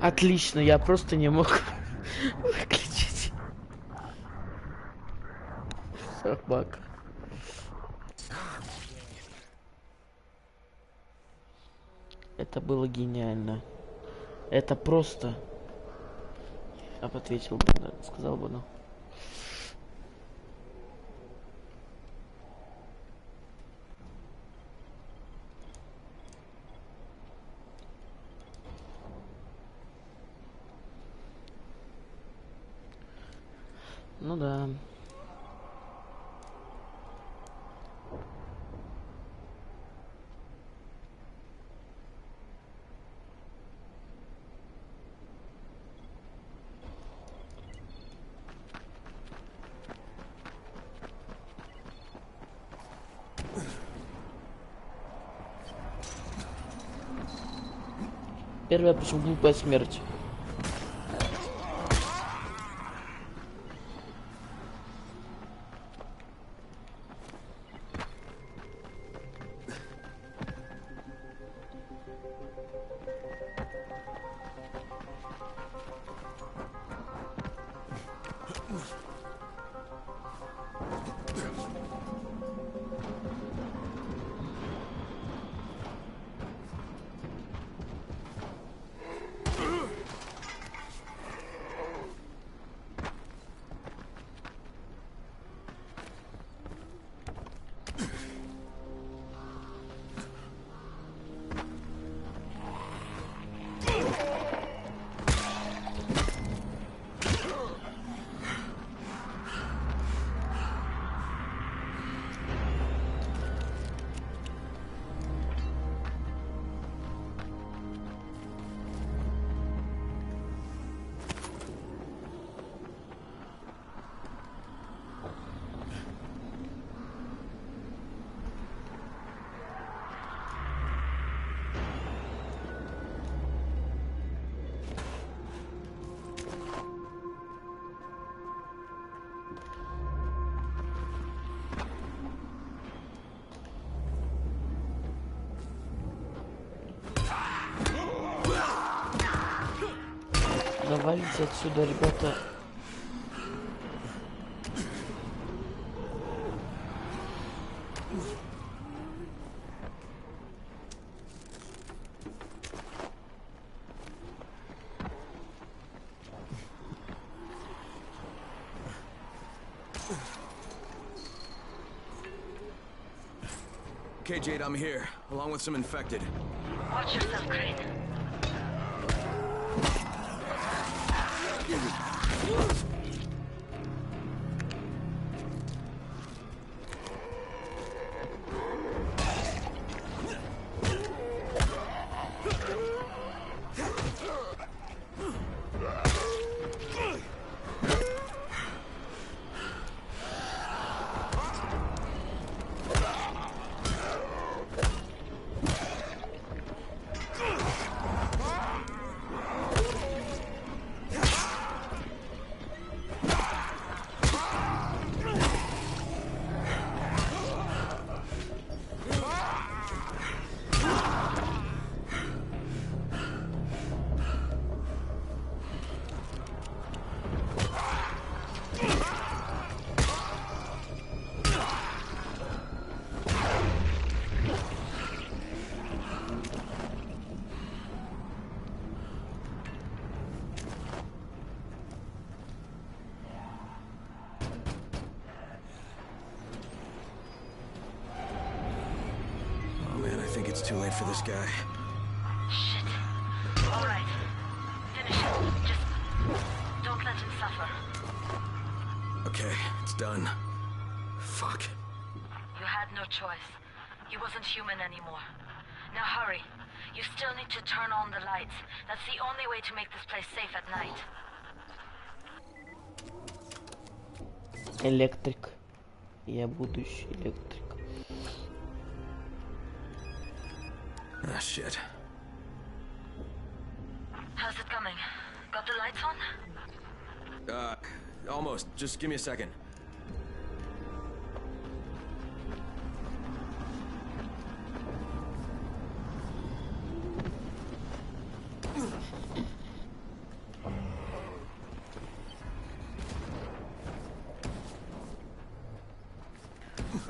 Отлично, я просто не мог выключить. Собака. Это было гениально. Это просто... Я бы ответил бы, да, сказал бы, но... Ну да. Первая, почему глупая смерть. Валите отсюда, ребята. Okay, Jade, I'm here, along with some infected. Watch yourself, Crane. It's too late for this guy. Shit. All right. Finish it. Just don't let him suffer. Okay, it's done. Fuck. You had no choice. He wasn't human anymore. Now hurry. You still need to turn on the lights. That's the only way to make this place safe at night. Электрик. Я будущий электрик. Ah, shit. How's it coming? Got the lights on? Almost. Just give me a second.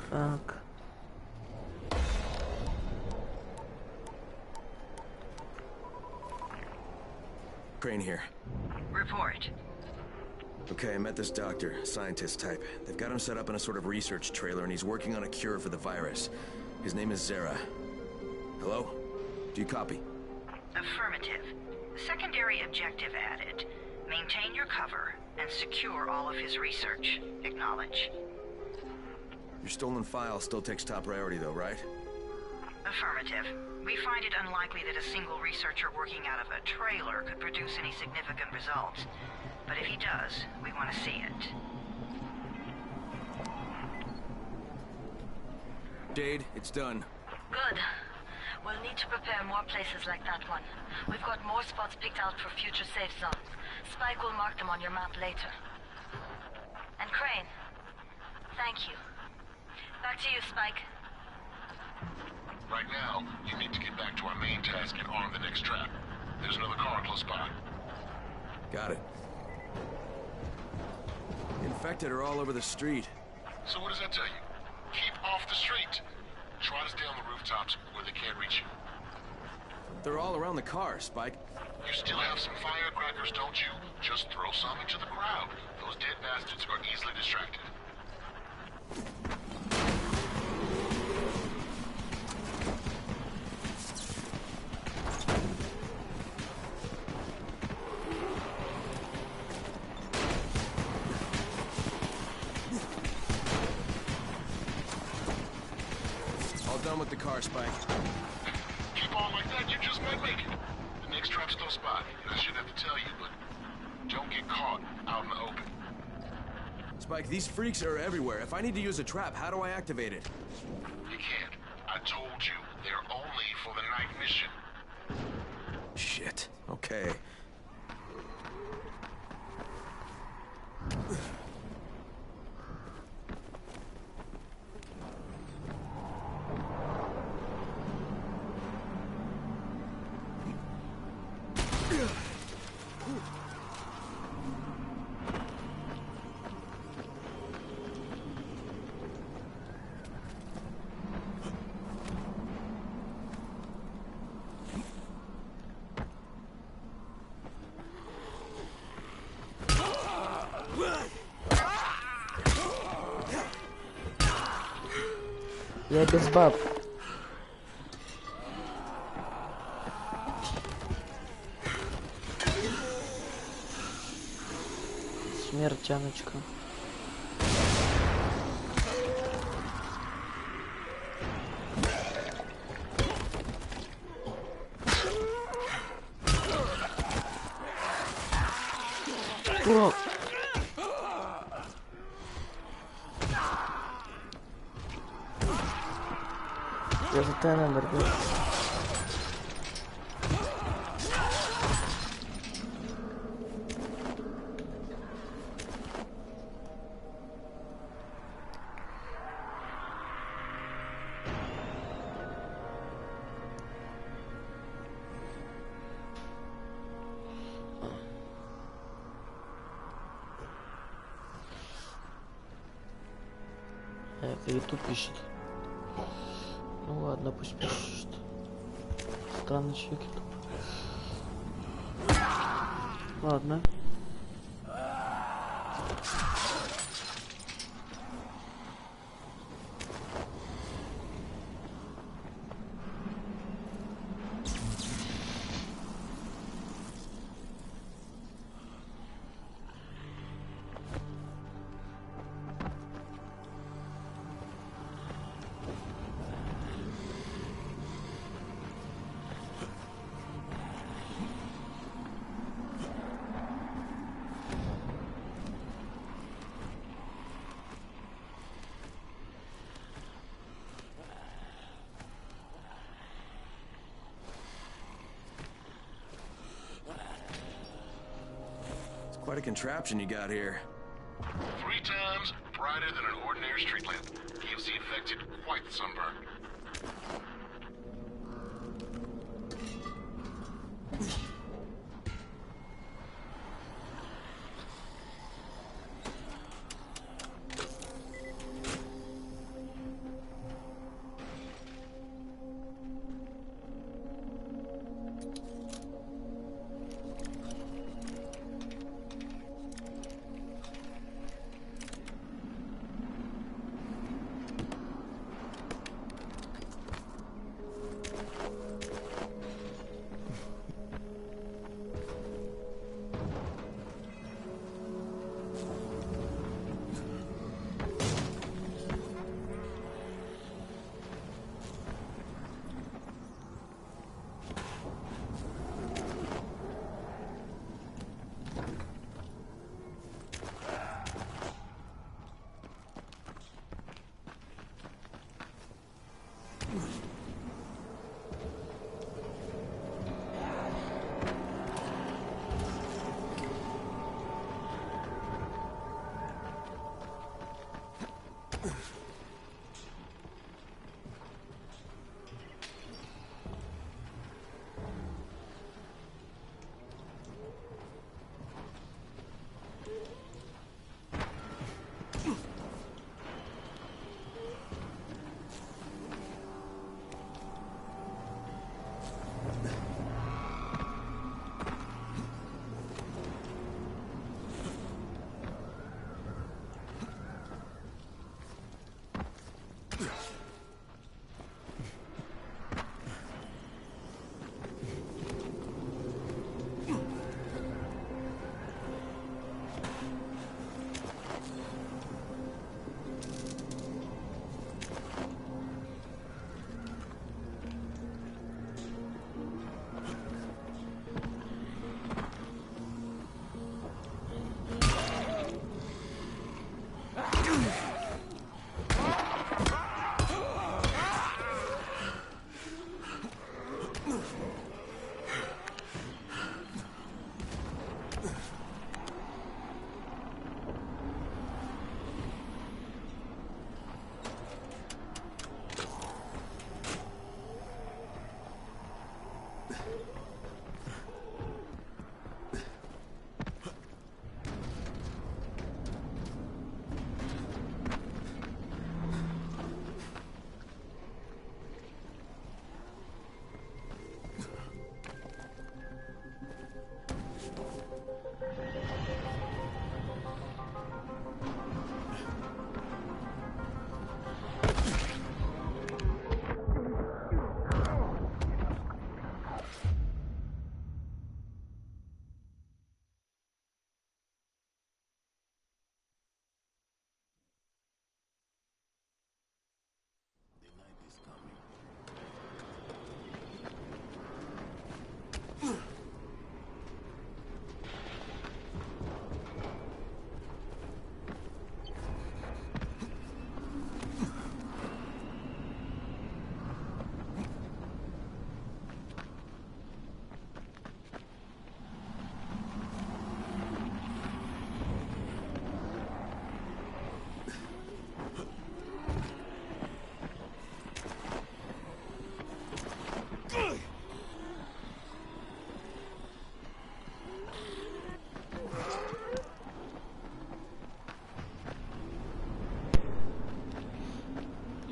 Так. Crane here. Report. Okay, I met this doctor, scientist type. They've got him set up in a sort of research trailer, and he's working on a cure for the virus. His name is Zera. Hello? Do you copy? Affirmative. Secondary objective added. Maintain your cover and secure all of his research. Acknowledge. Your stolen file still takes top priority, though, right? Affirmative. We find it unlikely that a single researcher working out of a trailer could produce any significant results. But if he does, we want to see it. Jade, it's done. Good. We'll need to prepare more places like that one. We've got more spots picked out for future safe zones. Spike will mark them on your map later. And Crane, thank you. Back to you, Spike. Right now, you need to get back to our main task and arm the next trap. There's another car close by. Got it. Infected are all over the street. So what does that tell you? Keep off the street. Try to stay on the rooftops where they can't reach you. They're all around the car, Spike. You still have some firecrackers, don't you? Just throw some into the crowd. Those dead bastards are easily distracted. Done with the car, Spike. Keep on like that, you just might make it. The next trap's close by. I shouldn't have to tell you, but don't get caught out in the open. Spike, these freaks are everywhere. If I need to use a trap, how do I activate it? You can't. I told you, they're only for the night mission. Shit. Okay. Я без баб. Смертяночка. О! Я за тайным борьбой. Это YouTube пишет. Ну ладно, пусть пишет. Странный человек YouTube. Ладно. Quite a contraption you got here. 3 times brighter than an ordinary street lamp. Gives the infected quite the sunburn.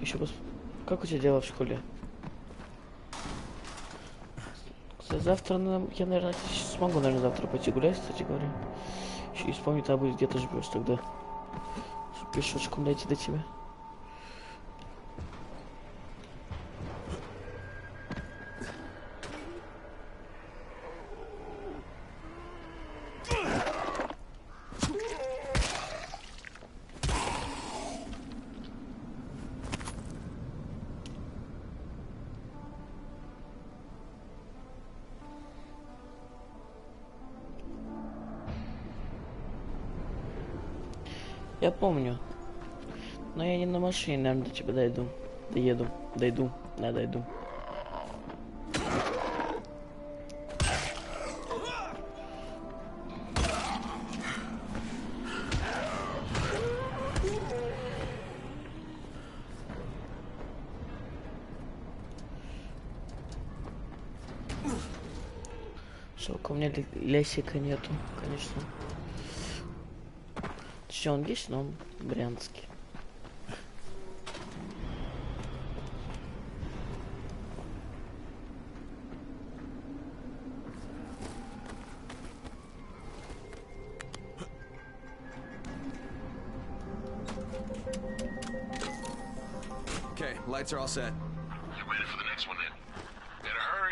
Еще как у тебя дела в школе? Кстати, завтра я, наверное, смогу, завтра пойти гулять, кстати говоря. Еще и вспомнить, а будет где-то живешь тогда. Пешочком дойти до тебя. Я помню. Но я не на машине, наверное, до тебя дойду. Дойду. Жалко, у меня лясика нету, конечно. Точнее, он есть, но он брянский. Okay, lights are all set. You ready for the next one then? Better hurry.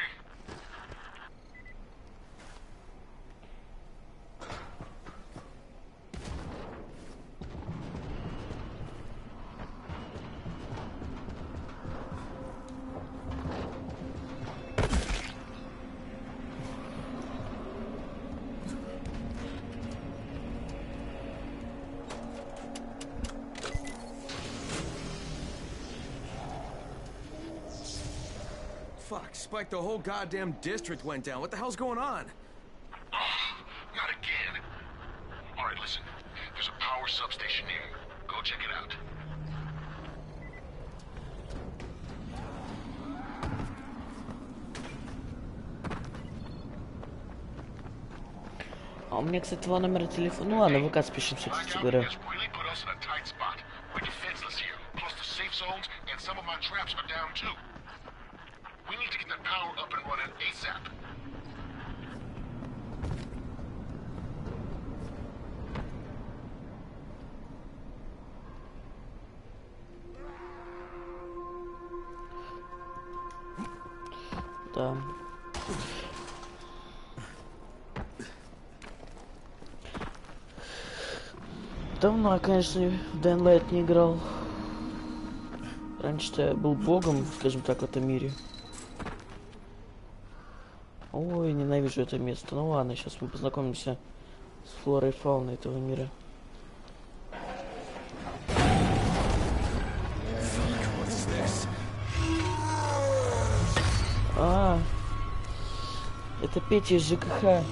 Fuck, Spike, the whole goddamn district went down. What the hell's going on? Not again. All right, listen. There's a power substation here. Go check it out. А у меня, кстати, два номера телефона. Ну ладно, ВК спишемся, кстати говоря. We need to get that power up and running ASAP. Да. Давно я, конечно, в Dying Light не играл. Раньше-то я был богом, скажем так, в этом мире. Ой, ненавижу это место. Ну ладно, сейчас мы познакомимся с флорой и фауной этого мира. Это Петя из ЖКХ.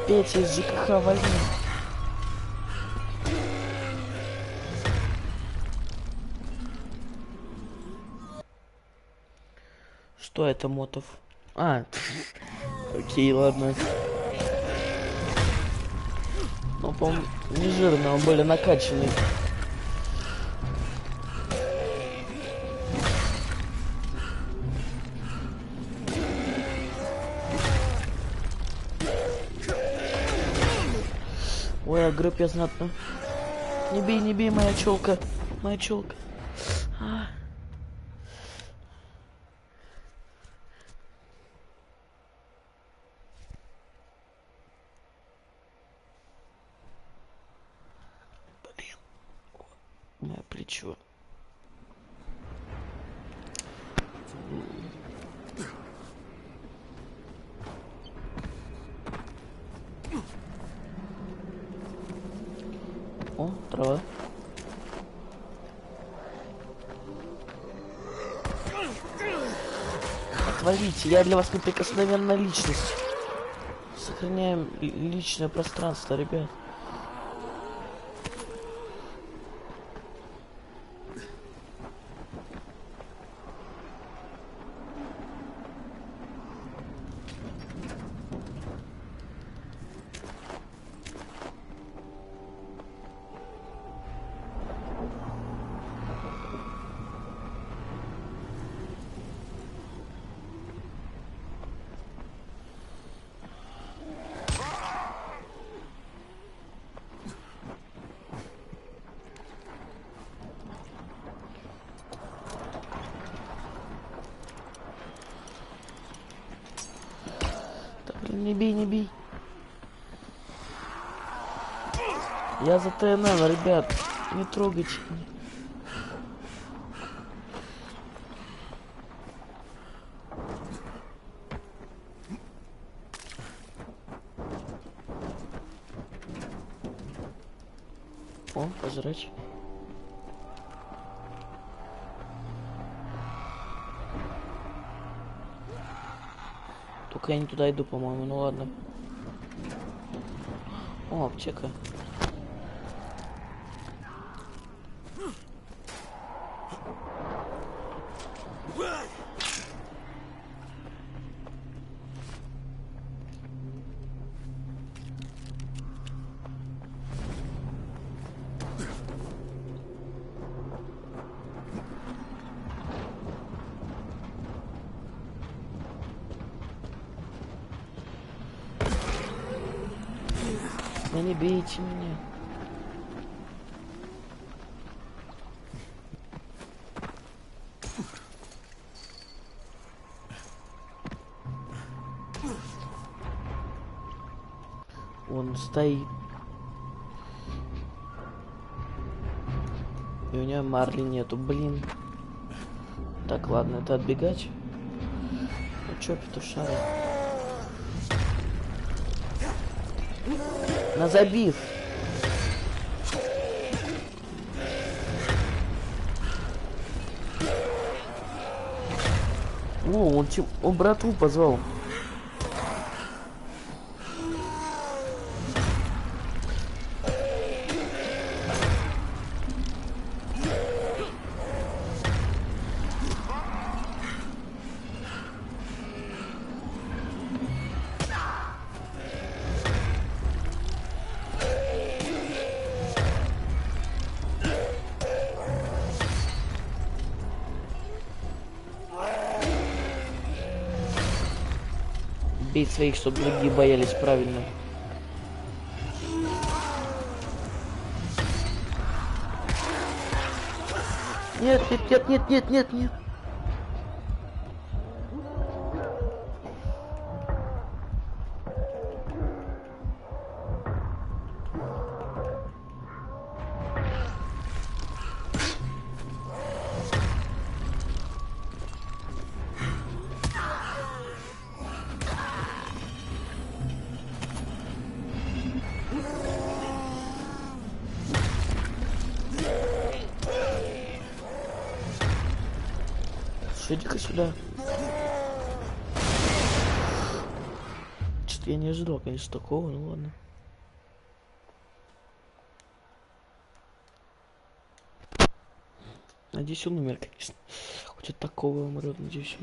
Петя из ЖКХ, возьми. Что это, Мотов? Окей, ладно. Ну, по-моему, не жирный, он более накачанный. Ой, огреб я знатно. Не бей, моя челка. Моя челка. Блин. Мое плечо. О, трава. Отвалите, я для вас неприкосновенная личность. Сохраняем личное пространство, ребят. Не бей, не бей. Я за ТНН, ребят. Не трогайте меня. О, пожрать. Только я не туда иду, по-моему, ну ладно. О, аптека. Да не бейте меня. Он стоит. И у него марли нету, блин. Так, ладно, это отбегать. Ну чё, петушара? На забив. О, он братву позвал. Бить своих, чтобы другие боялись, правильно. Нет, нет, нет, нет, нет, нет, нет. Иди-ка сюда. Что-то я не ожидал, конечно, такого, ну ладно. Надеюсь, он умер, конечно. Хоть от такого умрет, надеюсь.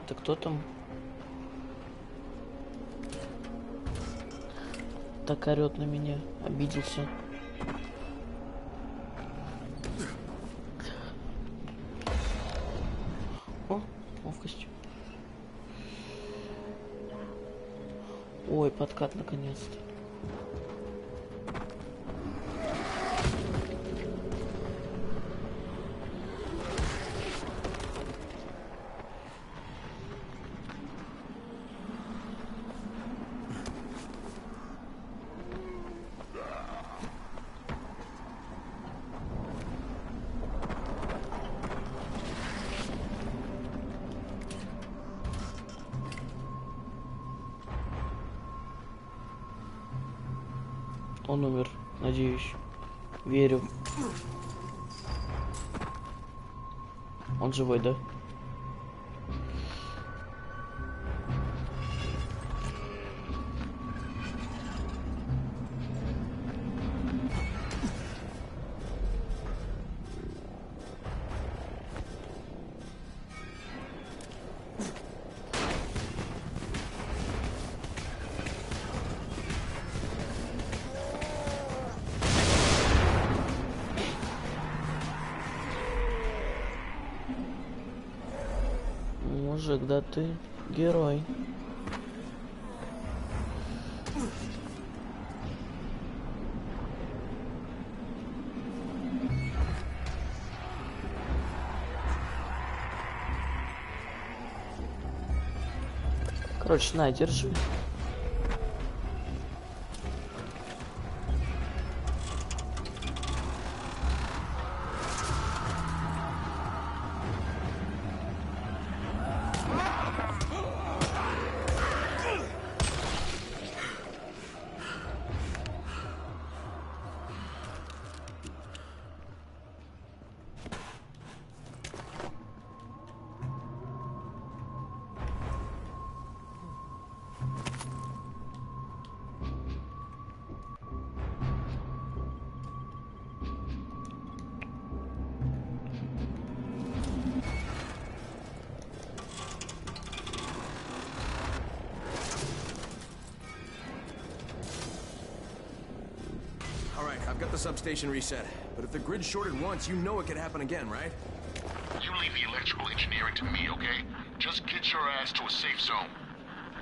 Это кто там? Так орет на меня, обиделся. О, ловкость. Ой, подкат наконец-то. Он умер, надеюсь. Верю. Он живой, да? мужик, да ты герой. Короче, на, держи. I've got the substation reset, but if the grid shorted once, you know it could happen again, right? You leave the electrical engineering to me, okay? Just get your ass to a safe zone.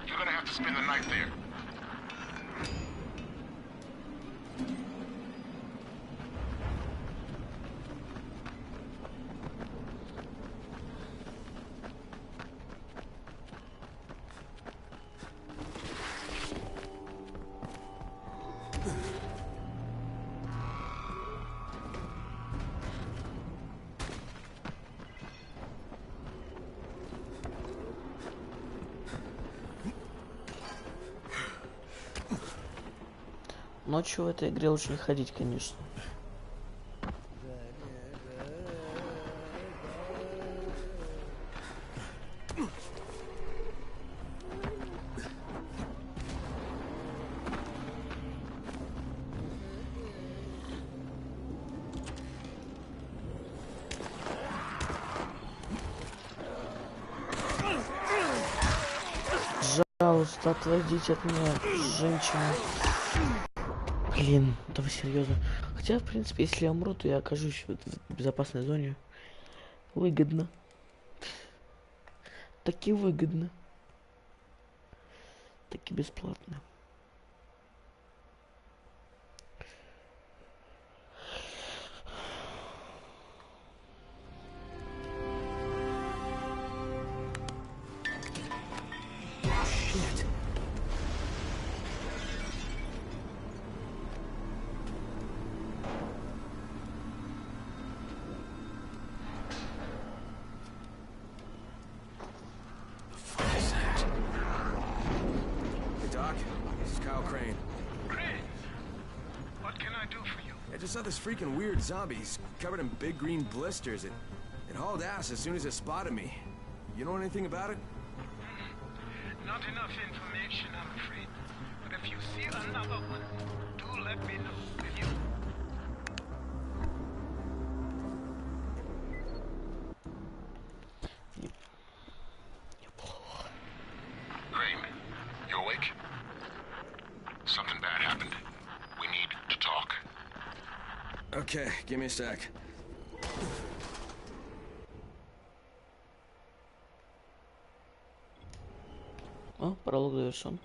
You're gonna have to spend the night there. Ночью в этой игре лучше не ходить, конечно. Пожалуйста, отводите от меня, женщина. Блин, да вы серьезно? Хотя, в принципе, если я умру, то я окажусь в безопасной зоне. Выгодно. Таки выгодно. Таки бесплатно. Shit. I saw this freaking weird zombie. He's covered in big green blisters. It hauled ass as soon as it spotted me. You know anything about it? Not enough information, I'm afraid. But if you see another one, do let me know, will you? Crane, you awake? Something bad happened. We need to talk. Okay, give me a sec. О, пролог завершен.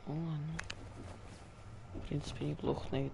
Ладно. В принципе, неплохо на вид.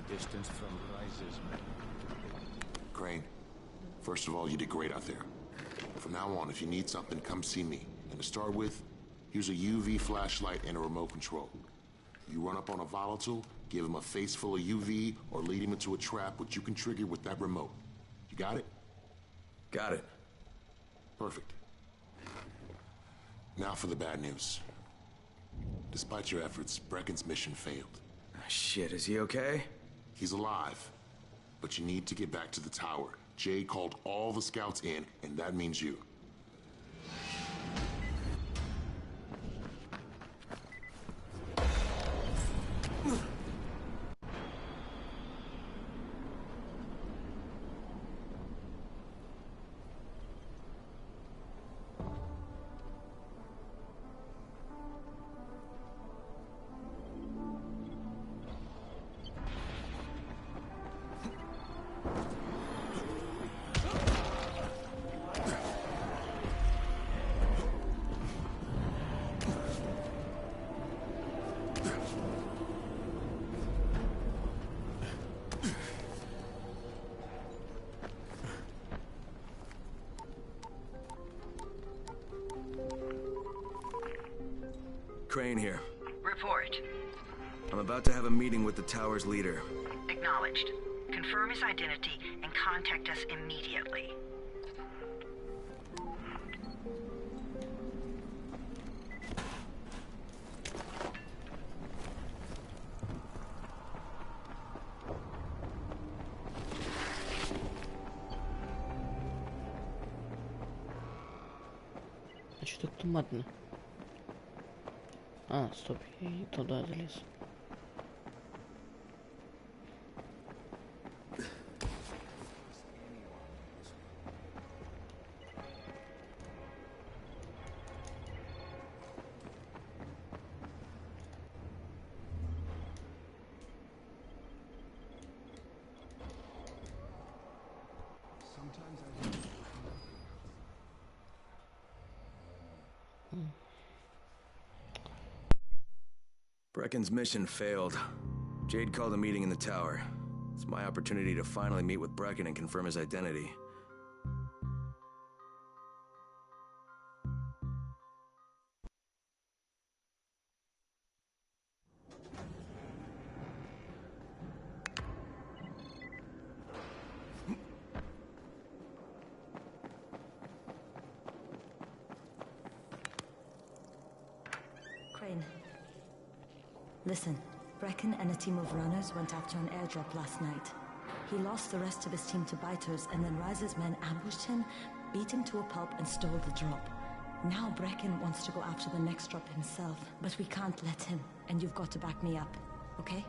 distance from Rise's men. Crane, first of all, you did great out there. From now on, if you need something, come see me. And to start with, here's a UV flashlight and a remote control. You run up on a volatile, give him a face full of UV, or lead him into a trap which you can trigger with that remote. You got it? Got it. Perfect. Now for the bad news. Despite your efforts, Brecken's mission failed. Shit, is he okay? He's alive. But you need to get back to the tower. Jade called all the scouts in, and that means you. Crane here. Report. I'm about to have a meeting with the tower's leader. Acknowledged. Confirm his identity and contact us immediately. А что так туманно? А, стоп, я и туда залез. Brecken's mission failed. Jade called a meeting in the tower. It's my opportunity to finally meet with Brecken and confirm his identity. Crane. Listen, Brecken and a team of runners went after an airdrop last night. He lost the rest of his team to biters, and then Rise's men ambushed him, beat him to a pulp, and stole the drop. Now Brecken wants to go after the next drop himself, but we can't let him, and you've got to back me up, okay?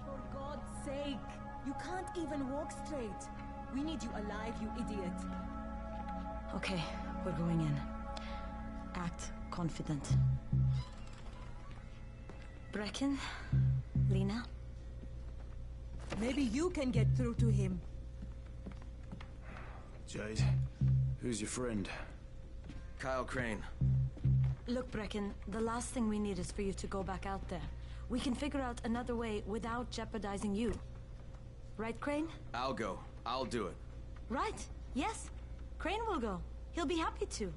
For God's sake! You can't even walk straight! We need you alive, you idiot! Okay, we're going in. Act confident. Brecken? Lena? Maybe you can get through to him. Jade, who's your friend? Kyle Crane. Look, Brecken, the last thing we need is for you to go back out there. We can figure out another way without jeopardizing you. Right, Crane? I'll go. I'll do it. Right. Yes. Crane will go. He'll be happy to.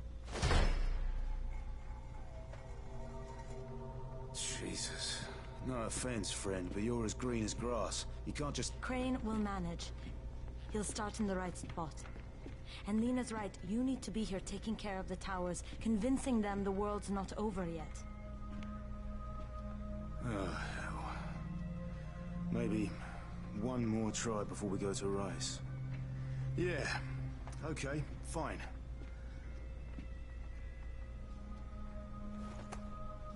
Jesus. No offense, friend, but you're as green as grass. You can't just... Crane will manage. He'll start in the right spot. And Lena's right, you need to be here taking care of the towers, convincing them the world's not over yet. Oh, hell. Maybe one more try before we go to Rise. Yeah, okay, fine.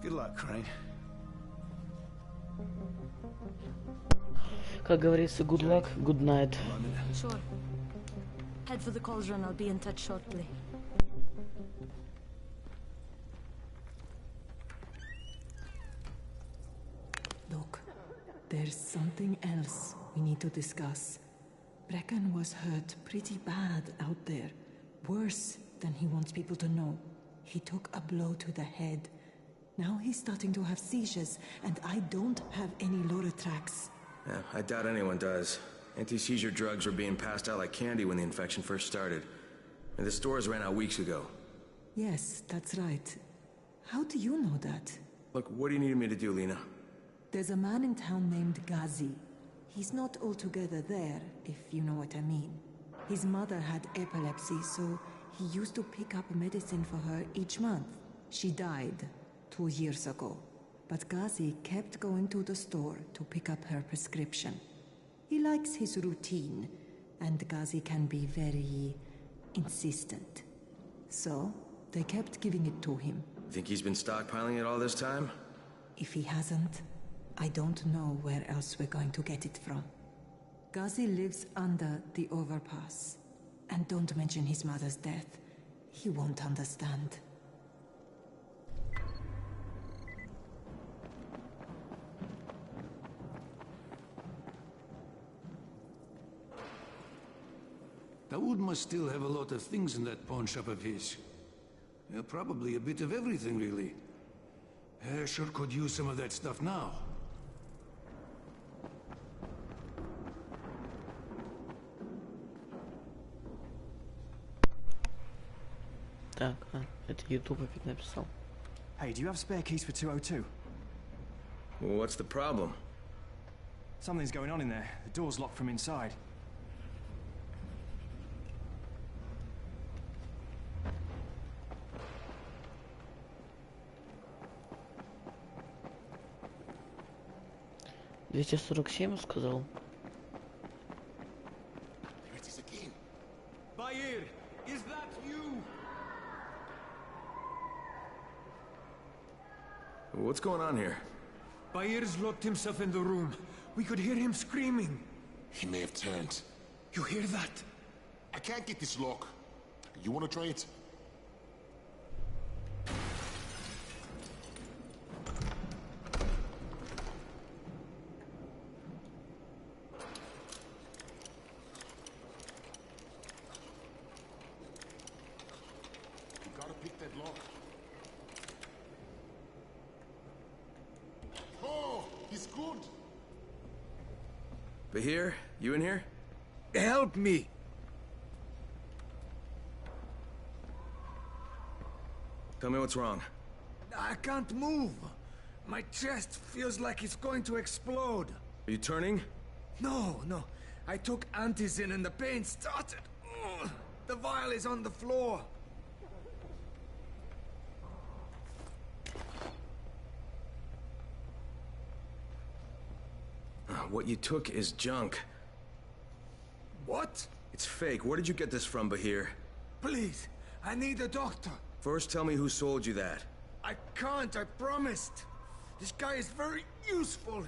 Good luck, Crane. Как говорится, good luck, good night. Sure. Head for the cauldron, I'll be in touch shortly. Look, there's something else we need to discuss. Brecken was hurt pretty bad out there. Worse than he wants people to know. He took a blow to the head. Now he's starting to have seizures, and I don't have any Lora tracks. Yeah, I doubt anyone does. Anti-seizure drugs were being passed out like candy when the infection first started. And the stores ran out weeks ago. Yes, that's right. How do you know that? Look, what do you need me to do, Lena? There's a man in town named Ghazi. He's not altogether there, if you know what I mean. His mother had epilepsy, so he used to pick up medicine for her each month. She died 2 years ago, but Ghazi kept going to the store to pick up her prescription. He likes his routine, and Ghazi can be very insistent. So, they kept giving it to him. Think he's been stockpiling it all this time? If he hasn't, I don't know where else we're going to get it from. Ghazi lives under the overpass. And don't mention his mother's death. He won't understand. Dawood must still have a lot of things in that pawn shop of his. Yeah, probably a bit of everything, really. Sure could use some of that stuff now. Так, это YouTube опять написал. Hey, do you have spare keys for 202? Well, what's the problem? Something's going on in there. The door's locked from inside. $247 сказал. Bayer, is that you? What's going on here? Bayer's locked himself in the room. We could hear him screaming. He may have turned. You hear that? I can't get this lock. You want to try it? You gotta pick that lock. Oh, he's good. Bahir, you in here? Help me! Tell me what's wrong. I can't move. My chest feels like it's going to explode. Are you turning? No. I took antizin and the pain started. Ugh. The vial is on the floor. What you took is junk. What? It's fake. Where did you get this from, Bahir? Please, I need a doctor. First, tell me who sold you that. I can't, I promised. This guy is very useful.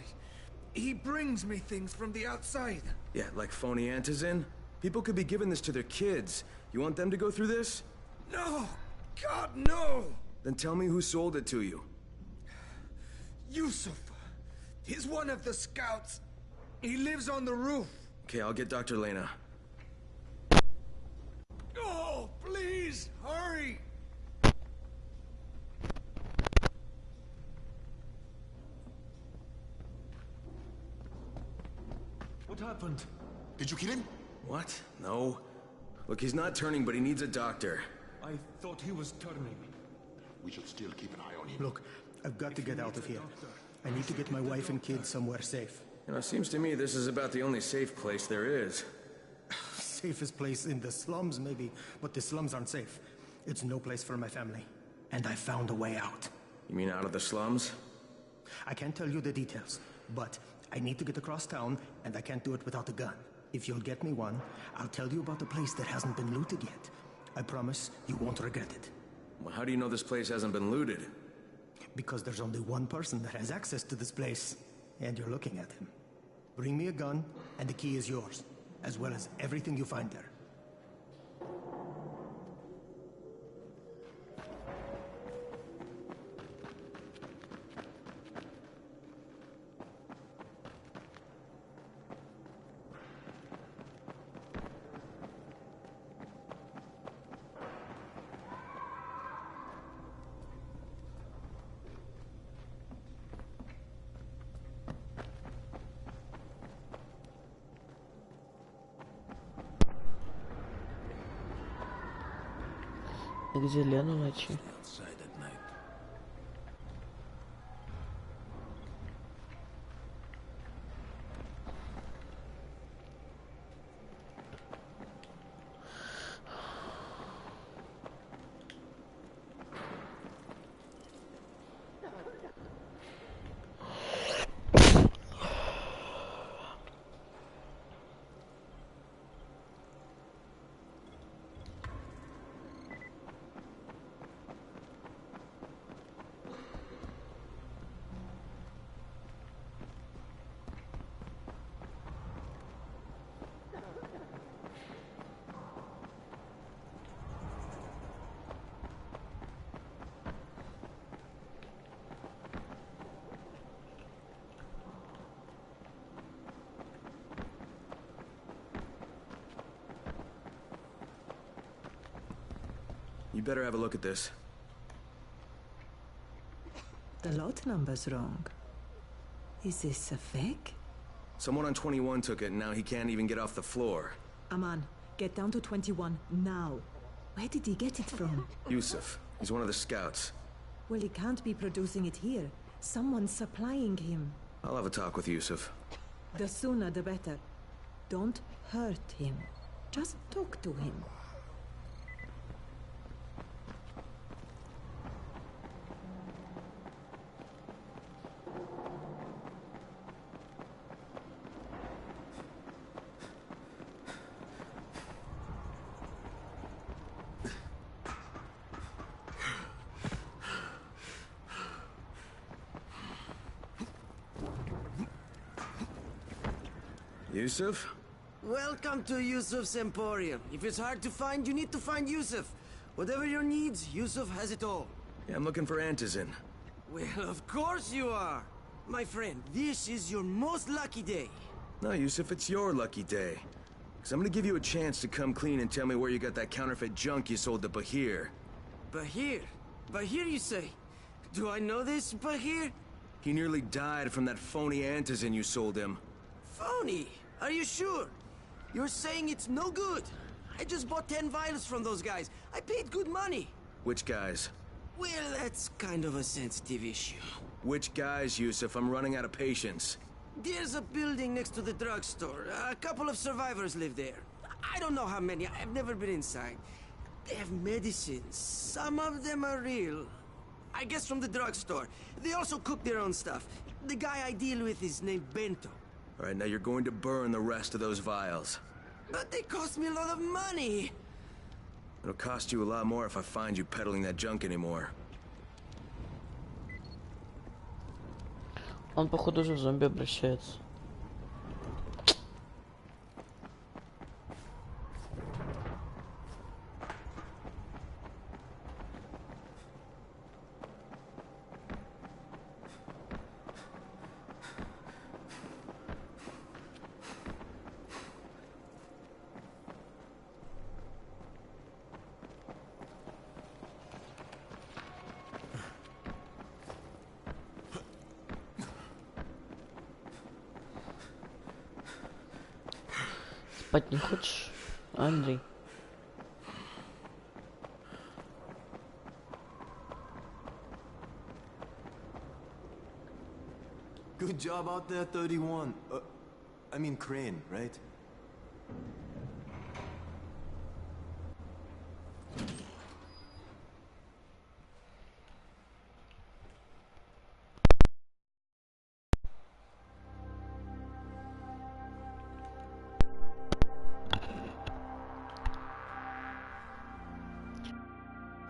He brings me things from the outside. Yeah, like phony antizin? People could be giving this to their kids. You want them to go through this? No! God, no! Then tell me who sold it to you. Yusuf. He's one of the scouts. He lives on the roof. Okay, I'll get Dr. Lena. Oh, please, hurry! What happened? Did you kill him? What? No. Look, he's not turning, but he needs a doctor. I thought he was turning. We should still keep an eye on him. Look, I've got to get out of here. I need to get my wife and kids somewhere safe. You know, it seems to me this is about the only safe place there is. Safest place in the slums, maybe, but the slums aren't safe. It's no place for my family. And I found a way out. You mean out of the slums? I can't tell you the details, but I need to get across town, and I can't do it without a gun. If you'll get me one, I'll tell you about the place that hasn't been looted yet. I promise you won't regret it. Well, how do you know this place hasn't been looted? Because there's only one person that has access to this place, and you're looking at him. Bring me a gun, and the key is yours, as well as everything you find there. Где Лену найти? You better have a look at this. The lot number's wrong. Is this a fake? Someone on 21 took it, and now he can't even get off the floor. Aman, get down to 21 now. Where did he get it from? Yusuf. He's one of the scouts. Well, he can't be producing it here. Someone's supplying him. I'll have a talk with Yusuf. The sooner the better. Don't hurt him. Just talk to him. Yusuf? Welcome to Yusuf's Emporium. If it's hard to find, you need to find Yusuf. Whatever your needs, Yusuf has it all. Yeah, I'm looking for Antizin. Well, of course you are. My friend, this is your most lucky day. No, Yusuf, it's your lucky day. Because I'm gonna give you a chance to come clean and tell me where you got that counterfeit junk you sold to Bahir. Bahir? Bahir, you say? Do I know this, Bahir? He nearly died from that phony Antizin you sold him. Phony? Are you sure? You're saying it's no good? I just bought 10 vials from those guys. I paid good money. Which guys? Well, that's kind of a sensitive issue. Which guys, Yusuf? I'm running out of patience. There's a building next to the drugstore. A couple of survivors live there. I don't know how many. I've never been inside. They have medicines. Some of them are real. I guess from the drugstore. They also cook their own stuff. The guy I deal with is named Bento. All right, now you're going to burn the rest of those vials. But they cost me a lot of money. It'll cost you a lot more if I find you peddling that junk anymore. Он, походу, уже в зомби обращается. Спать не хочешь, Андрей? Good job out there, 31. I mean Crane, right?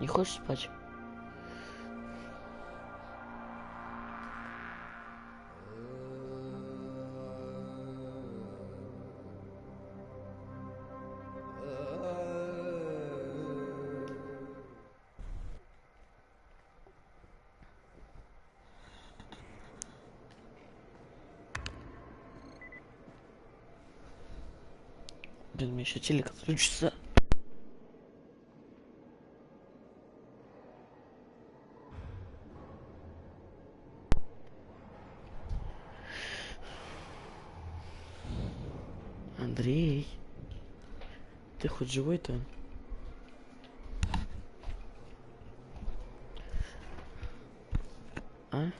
Не хочешь спать? Блин, мне еще телек отключится. Андрей, ты хоть живой-то? а?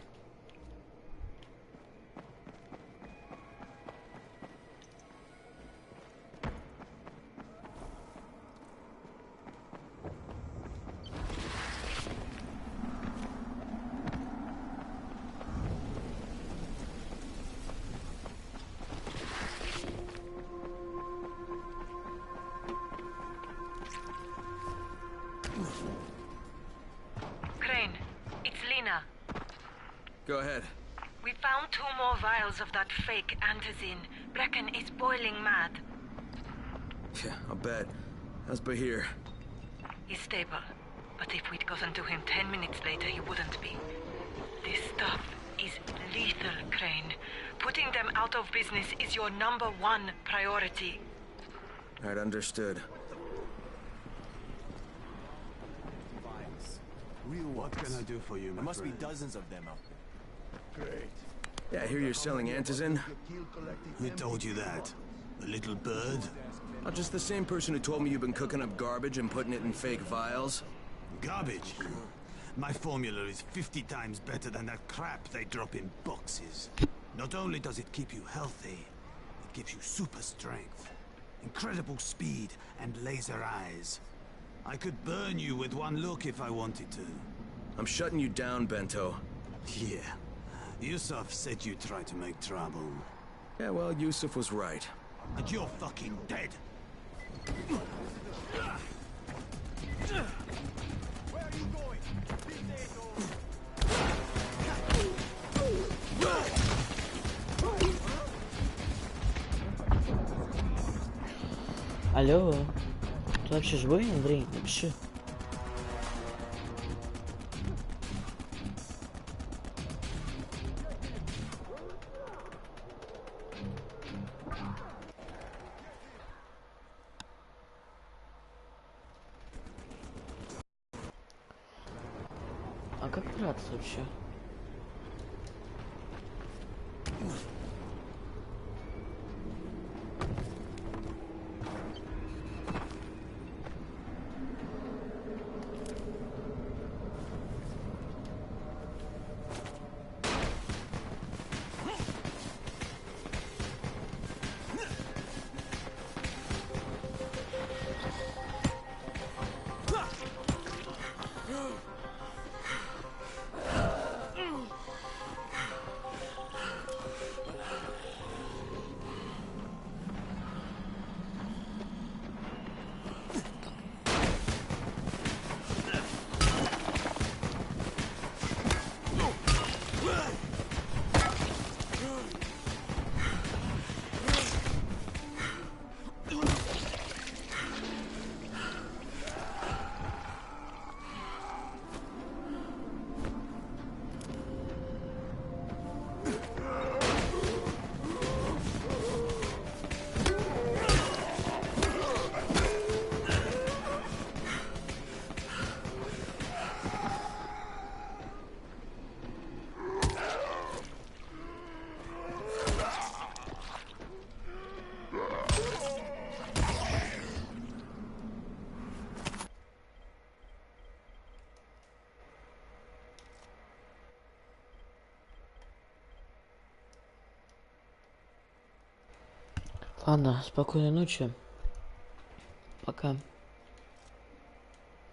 Crane, it's Lena. Go ahead. We found 2 more vials of that fake antizin. Brecken is boiling mad. Yeah, I'll bet. How's Bahir? He's stable. But if we'd gotten to him 10 minutes later, he wouldn't be. This stuff is lethal, Crane. Putting them out of business is your #1 priority. Alright, understood. What can I do for you, There must be dozens of them out there. Great. Yeah, I hear you're selling antizin. Who told you that? A little bird? Not just the same person who told me you've been cooking up garbage and putting it in fake vials. Garbage? My formula is 50 times better than that crap they drop in boxes. Not only does it keep you healthy, it gives you super strength, incredible speed, and laser eyes. I could burn you with one look if I wanted to. I'm shutting you down, Bento. Yeah. Yusuf said you tried to make trouble. Yeah, well, Yusuf was right. And you're fucking dead. Where are you going? Алло, ты вообще живой, Андрей? Напиши. А как драться вообще? Ладно, спокойной ночи. Пока.